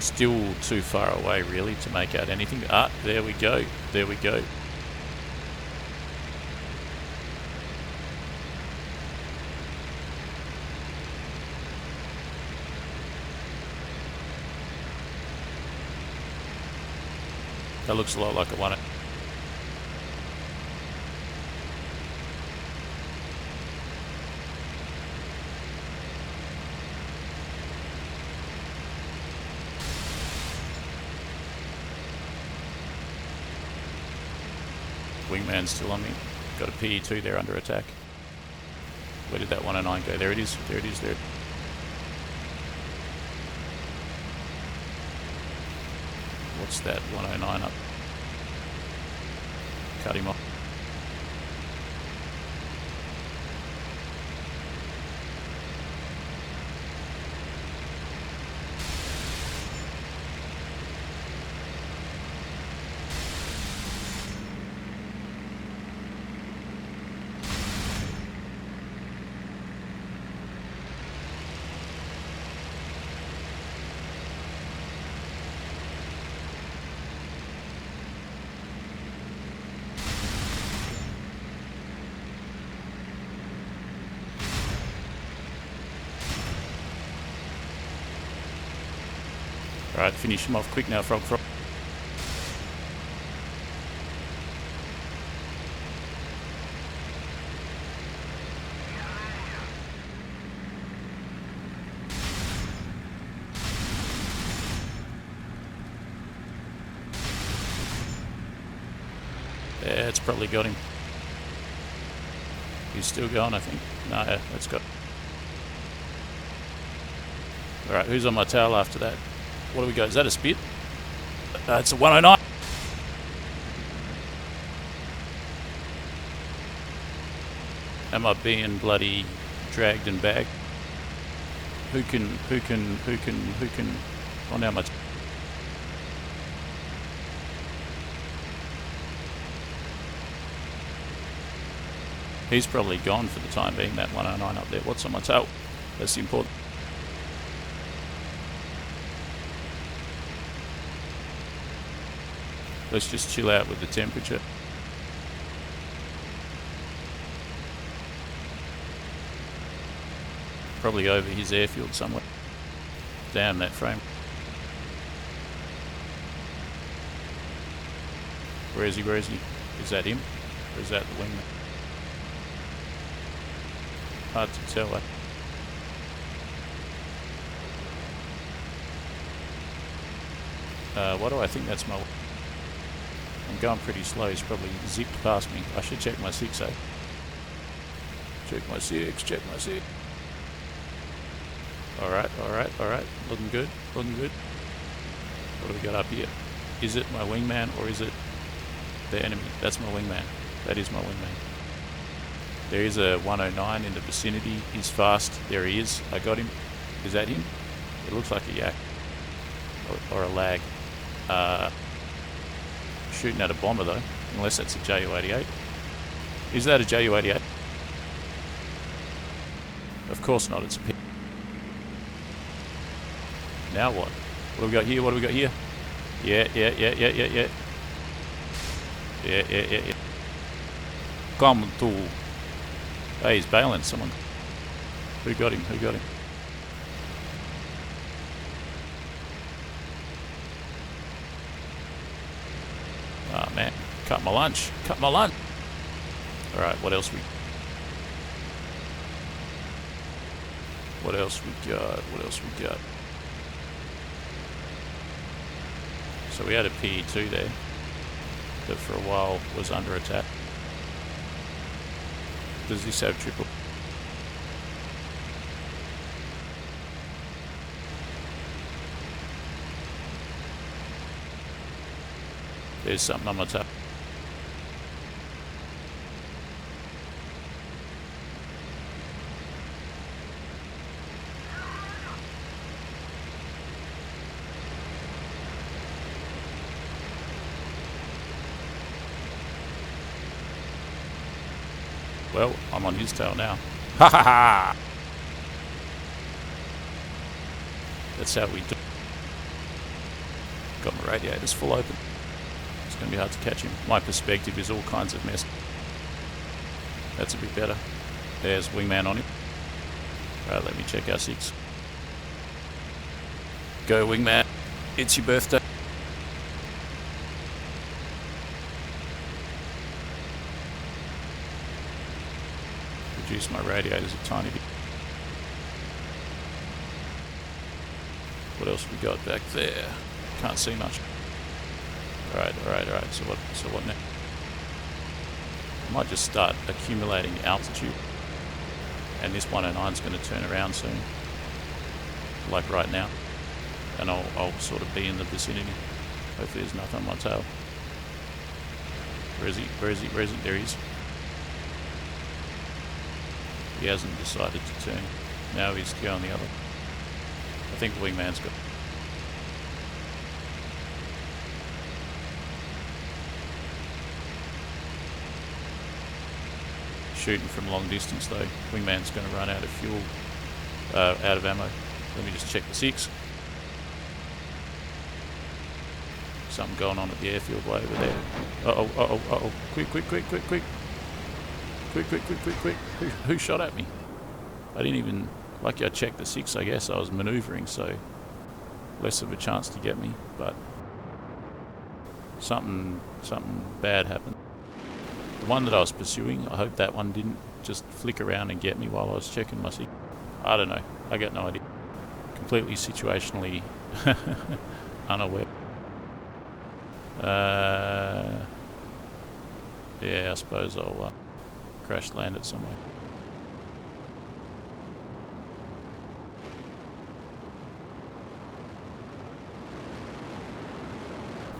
Still too far away really to make out anything. Ah, there we go. There we go. That looks a lot like a one. Wingman's still on me. Got a PE2 there under attack. Where did that 109 go? There it is. There it is. There. What's that 109 up? Cut him off. Alright, finish him off quick now, Frog. Yeah, it's probably got him. He's still going, I think. No, that's got. Alright, who's on my tail after that? What do we got? Is that a spit? It's a 109. Am I being bloody dragged and bagged? Who can, oh now my... He's probably gone for the time being, that 109 up there. What's on my tail? That's the important. Let's just chill out with the temperature. Probably over his airfield somewhere. Damn, that frame. Where is he? Where is he? Is that him? Or is that the wingman? Hard to tell. What do I think that's my... I'm going pretty slow. He's probably zipped past me. I should check my 6, eh? Check my 6, check my 6. Alright, alright, alright. Looking good, looking good. What do we got up here? Is it my wingman or is it the enemy? That's my wingman. That is my wingman. There is a 109 in the vicinity. He's fast. There he is. I got him. Is that him? It looks like a yak. Or a lag. Shooting at a bomber though. Unless that's a Ju-88. Is that a Ju-88? Of course not. It's a pig. Now what? What do we got here? What do we got here? Yeah. Yeah. Come to. Hey, he's bailing. Someone. Who got him? Who got him? Oh man, cut my lunch. Cut my lunch. Alright, what else we... What else we got? What else we got? So we had a PE2 there that for a while was under attack. Does this have triple? There's something on my tail. Well, I'm on his tail now. Ha ha ha! That's how we do. Got my radiators full open. It's going to be hard to catch him. My perspective is all kinds of mess. That's a bit better. There's wingman on him. Alright, let me check our 6. Go wingman. It's your birthday. Reduce my radiators a tiny bit. What else we got back there? Can't see much. Alright. So what now? I might just start accumulating altitude. And this 109's going to turn around soon. Like right now. And I'll sort of be in the vicinity. Hopefully there's nothing on my tail. Where is he? Where is he? Where is he? There he is. He hasn't decided to turn. Now he's going the other. I think the wingman's got... Shooting from long distance though. Wingman's going to run out of fuel, out of ammo. Let me just check the 6. Something going on at the airfield way over there. Uh-oh. Quick. Who shot at me? I didn't even... Lucky I checked the 6, I guess. I was manoeuvring, so less of a chance to get me, but something bad happened. The one that I was pursuing, I hope that one didn't just flick around and get me while I was checking my 6. I don't know. I got no idea. Completely situationally unaware. Yeah, I suppose I'll crash land it somewhere.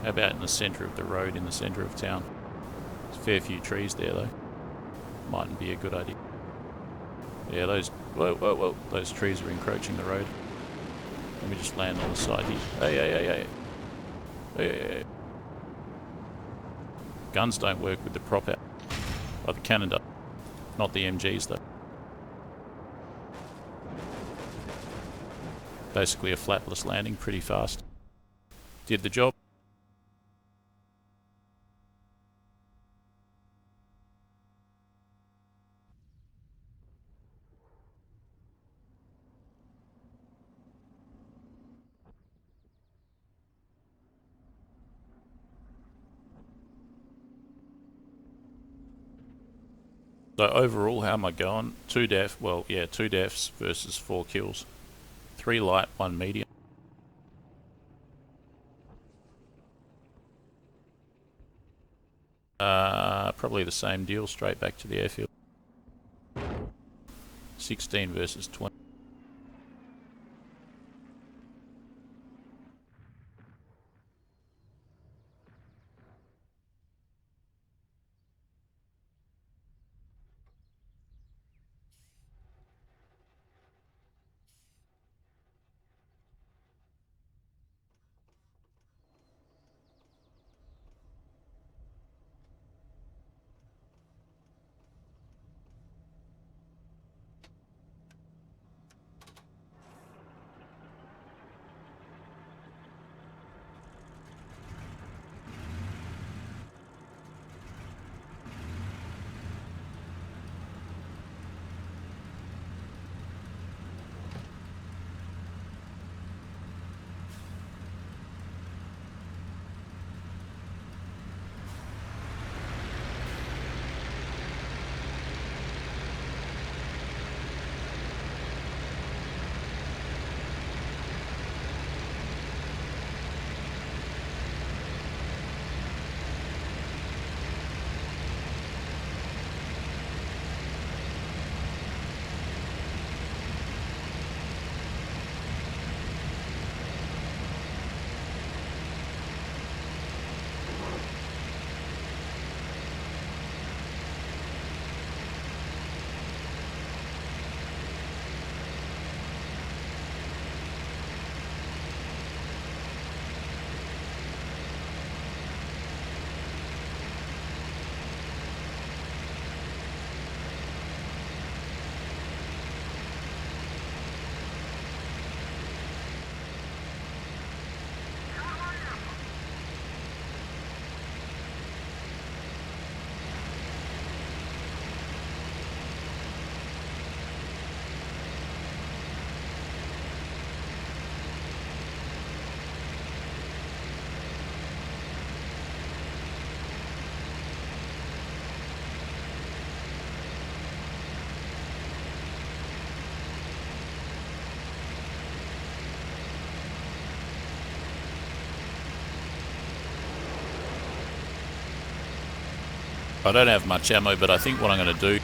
How about in the centre of the road, in the centre of town? There's a fair few trees there though. Mightn't be a good idea. Yeah, those... Whoa, whoa, whoa. Those trees are encroaching the road. Let me just land on the side here. Hey, hey, hey, hey. Hey, hey, hey. Guns don't work with the prop out. Oh, the cannon does. Not the MGs though. Basically a flapless landing, pretty fast. Did the job. So overall, how am I going? 2 def, well, yeah, 2 defs versus 4 kills. 3 light, 1 medium. Probably the same deal, straight back to the airfield. 16 versus 20. I don't have much ammo, but I think what I'm going to do...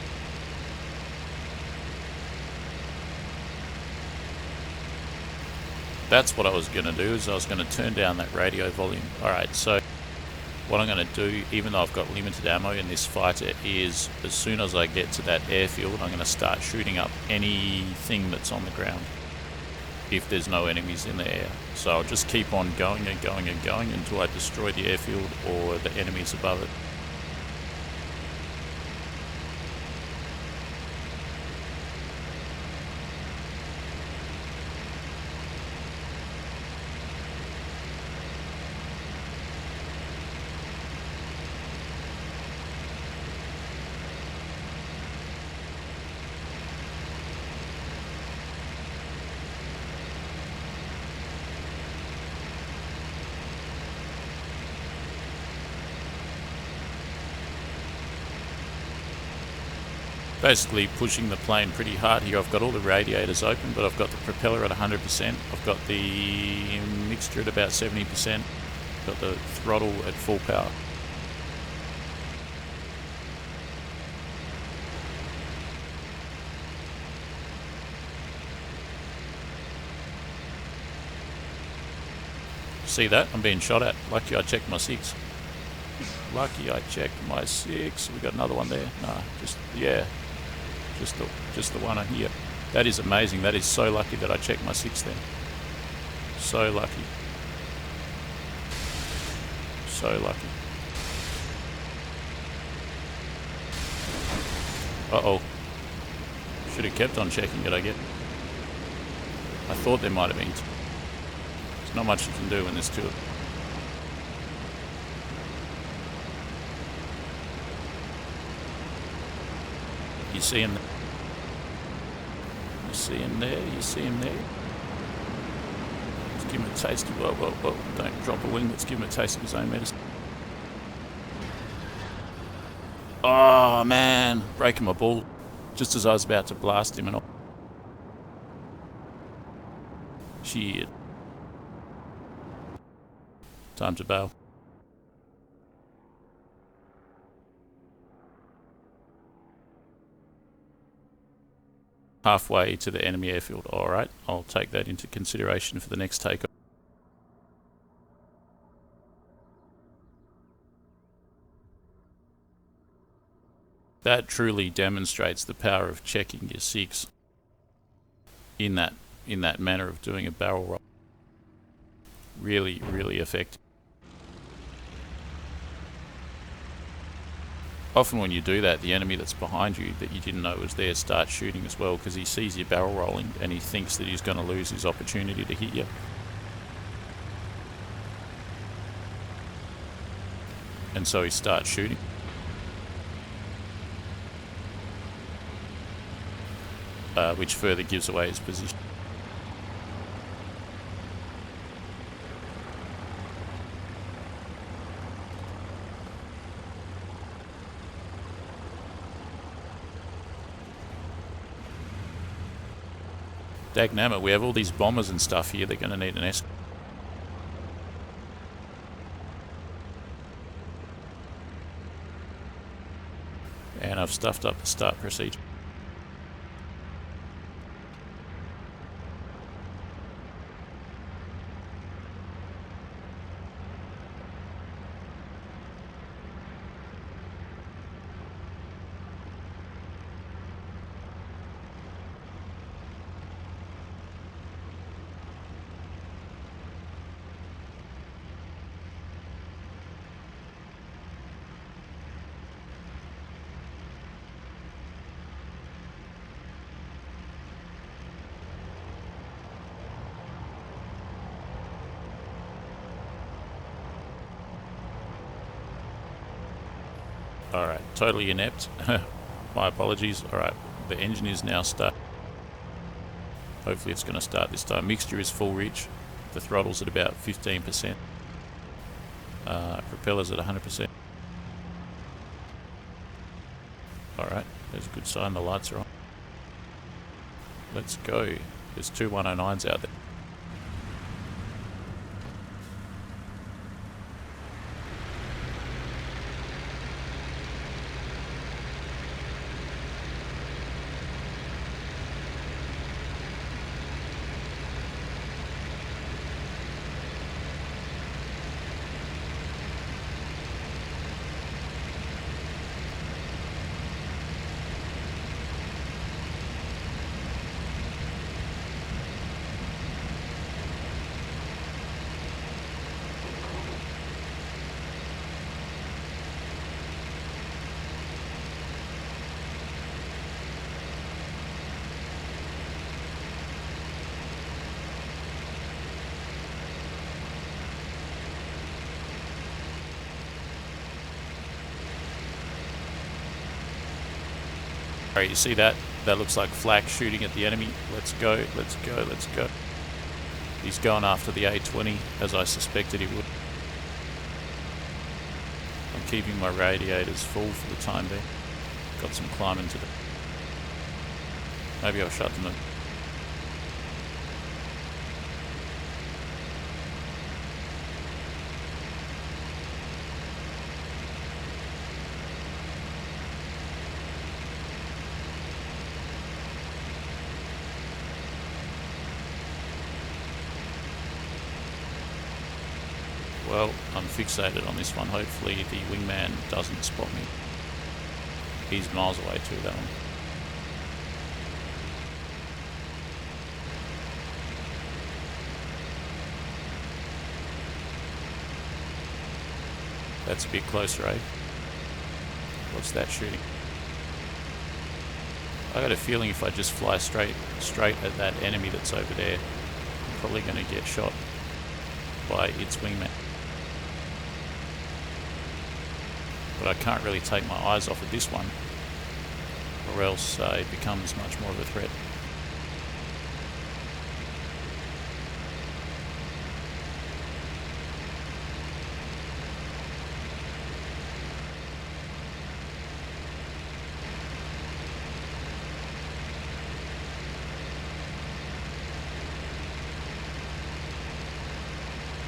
That's what I was going to do, is I was going to turn down that radio volume. Alright, so what I'm going to do, even though I've got limited ammo in this fighter, is as soon as I get to that airfield, I'm going to start shooting up anything that's on the ground, if there's no enemies in the air. So I'll just keep on going and going and going until I destroy the airfield or the enemies above it. Basically pushing the plane pretty hard here. I've got all the radiators open, but I've got the propeller at 100%. I've got the mixture at about 70%. Got the throttle at full power. see that? I'm being shot at. Lucky I checked my 6. Lucky I checked my 6. We got another one there. No, just the one on here. That is amazing. That is so lucky that I checked my 6 then. So lucky. So lucky. Uh-oh. Should have kept on checking it, I guess. I thought there might have been. There's not much you can do when there's 2 of them. You see him there? You see him there? You see him there? Let's give him a taste of... Whoa. Don't drop a wing. Let's give him a taste of his own medicine. Oh, man. Breaking my ball. Just as I was about to blast him and all. Shit. Time to bail. Halfway to the enemy airfield. Alright, I'll take that into consideration for the next takeoff. That truly demonstrates the power of checking your 6 in that manner of doing a barrel roll. Really, really effective. Often when you do that, the enemy that's behind you that you didn't know was there starts shooting as well, because he sees you barrel rolling and he thinks that he's going to lose his opportunity to hit you. And so he starts shooting. Which further gives away his position. Dagnammit, we have all these bombers and stuff here. They're going to need an escort. And I've stuffed up the start procedure. Alright, totally inept. My apologies. Alright, the engine is now start. Hopefully it's going to start this time. Mixture is full reach. The throttle's at about 15%. Propeller's at 100%. Alright, there's a good sign. The lights are on. Let's go. There's 2 109s out there. Alright, you see that? That looks like flak shooting at the enemy. Let's go, let's go, let's go. He's going after the A20, as I suspected he would. I'm keeping my radiators full for the time being. Got some climbing to do. Maybe I'll shut them in. Well, I'm fixated on this one. Hopefully the wingman doesn't spot me. He's miles away too, that one. That's a bit closer, eh? What's that shooting? I got a feeling if I just fly straight at that enemy that's over there, I'm probably going to get shot by its wingman. But I can't really take my eyes off of this one, or else it becomes much more of a threat.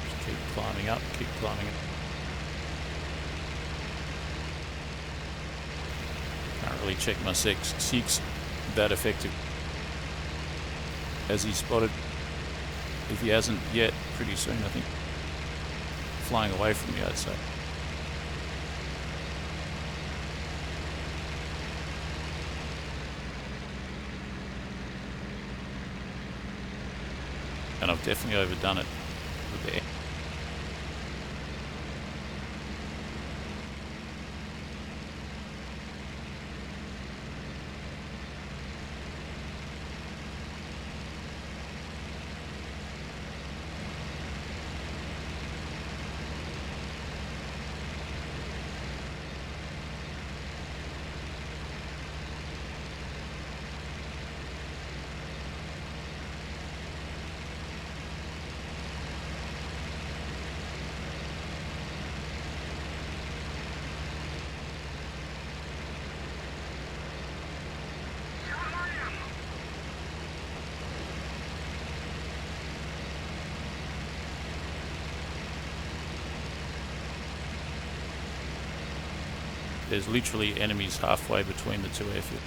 Just keep climbing up, keep climbing up. Can't really check my six that effective. Has he spotted? If he hasn't yet, pretty soon I think. Flying away from me, I'd say. And I've definitely overdone it with the There's literally enemies halfway between the two airfields.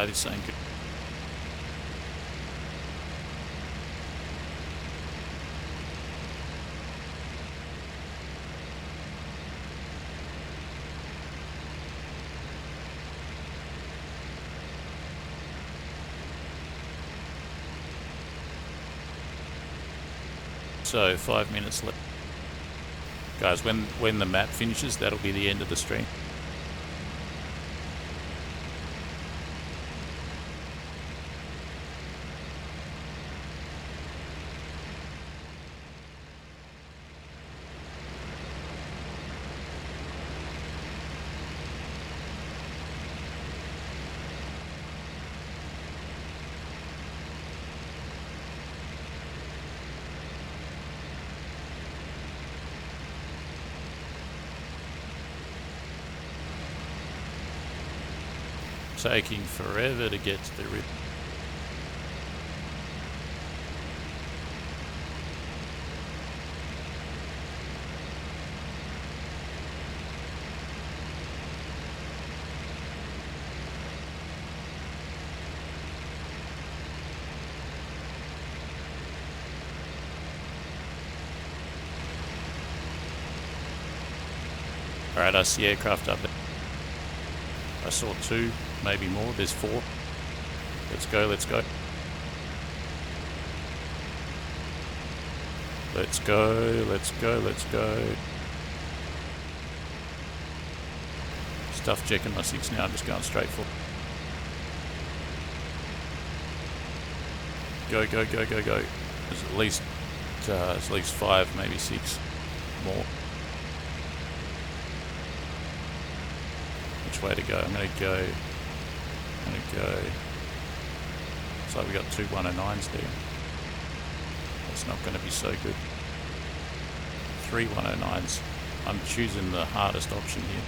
This ain't good. So 5 minutes left. Guys, when the map finishes, that'll be the end of the stream. Taking forever to get to the rip. Alright, I see aircraft up there. I saw 2, maybe more. There's 4. Let's go, let's go. Let's go, let's go, let's go. Stuff checking my 6 now, I'm just going straight for. Go, go, go, go, go. There's at least at least 5, maybe 6 more. Which way to go? I'm gonna go. Looks like we got 2 109s there. That's not going to be so good. 3 109s. I'm choosing the hardest option here.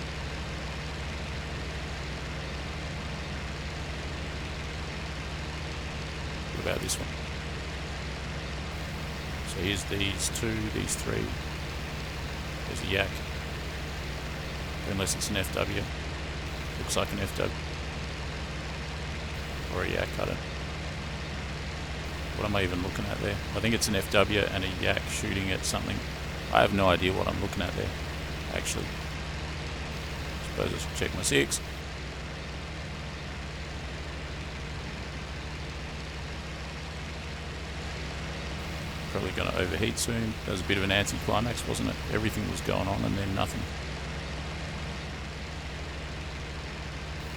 What about this one? So here's these 2, these 3. There's a yak. Unless it's an FW. Looks like an FW. Or a yak, I don't know. What am I even looking at there? I think it's an FW and a yak shooting at something. I have no idea what I'm looking at there, actually. Suppose I should check my 6. Probably going to overheat soon. That was a bit of an anti-climax, wasn't it? Everything was going on and then nothing.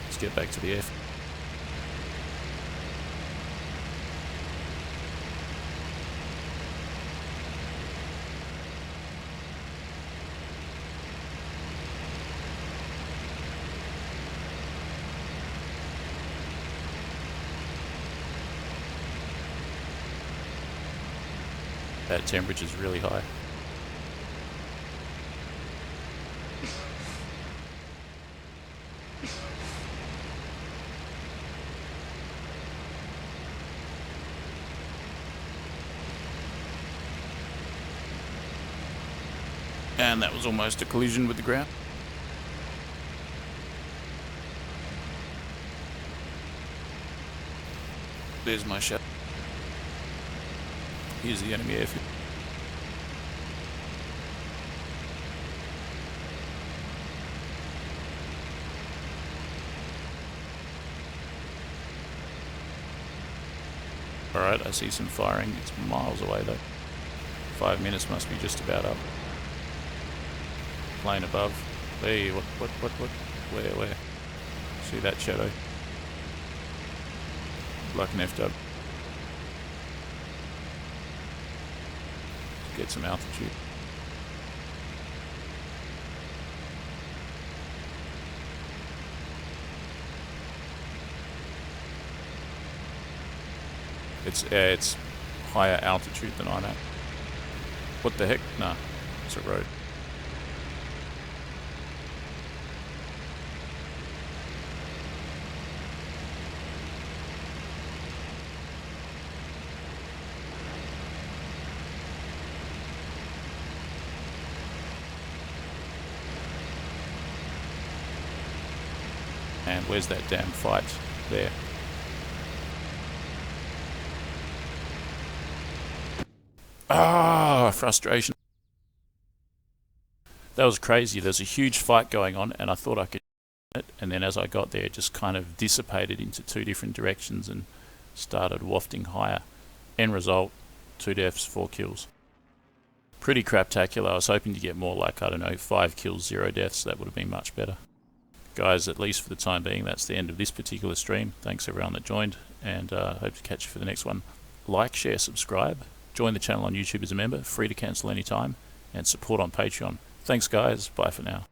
Let's get back to the F. That temperature is really high. And that was almost a collision with the ground. There's my shot. Here's the enemy airfield. Alright, I see some firing. It's miles away though. 5 minutes must be just about up. Plane above. Hey, what? Where? See that shadow? Like an FW. Get some altitude. It's higher altitude than I'm at. What the heck? Nah, it's a road. And where's that damn fight? There. Ah, frustration. That was crazy. There's a huge fight going on and I thought I could it, and then as I got there it just kind of dissipated into 2 different directions and started wafting higher. End result, 2 deaths, 4 kills. Pretty craptacular. I was hoping to get more like, I don't know, 5 kills, 0 deaths. That would have been much better. Guys, at least for the time being, that's the end of this particular stream. Thanks everyone that joined, and hope to catch you for the next one. Like, share, subscribe, join the channel on YouTube as a member, free to cancel anytime, and support on Patreon. Thanks guys, bye for now.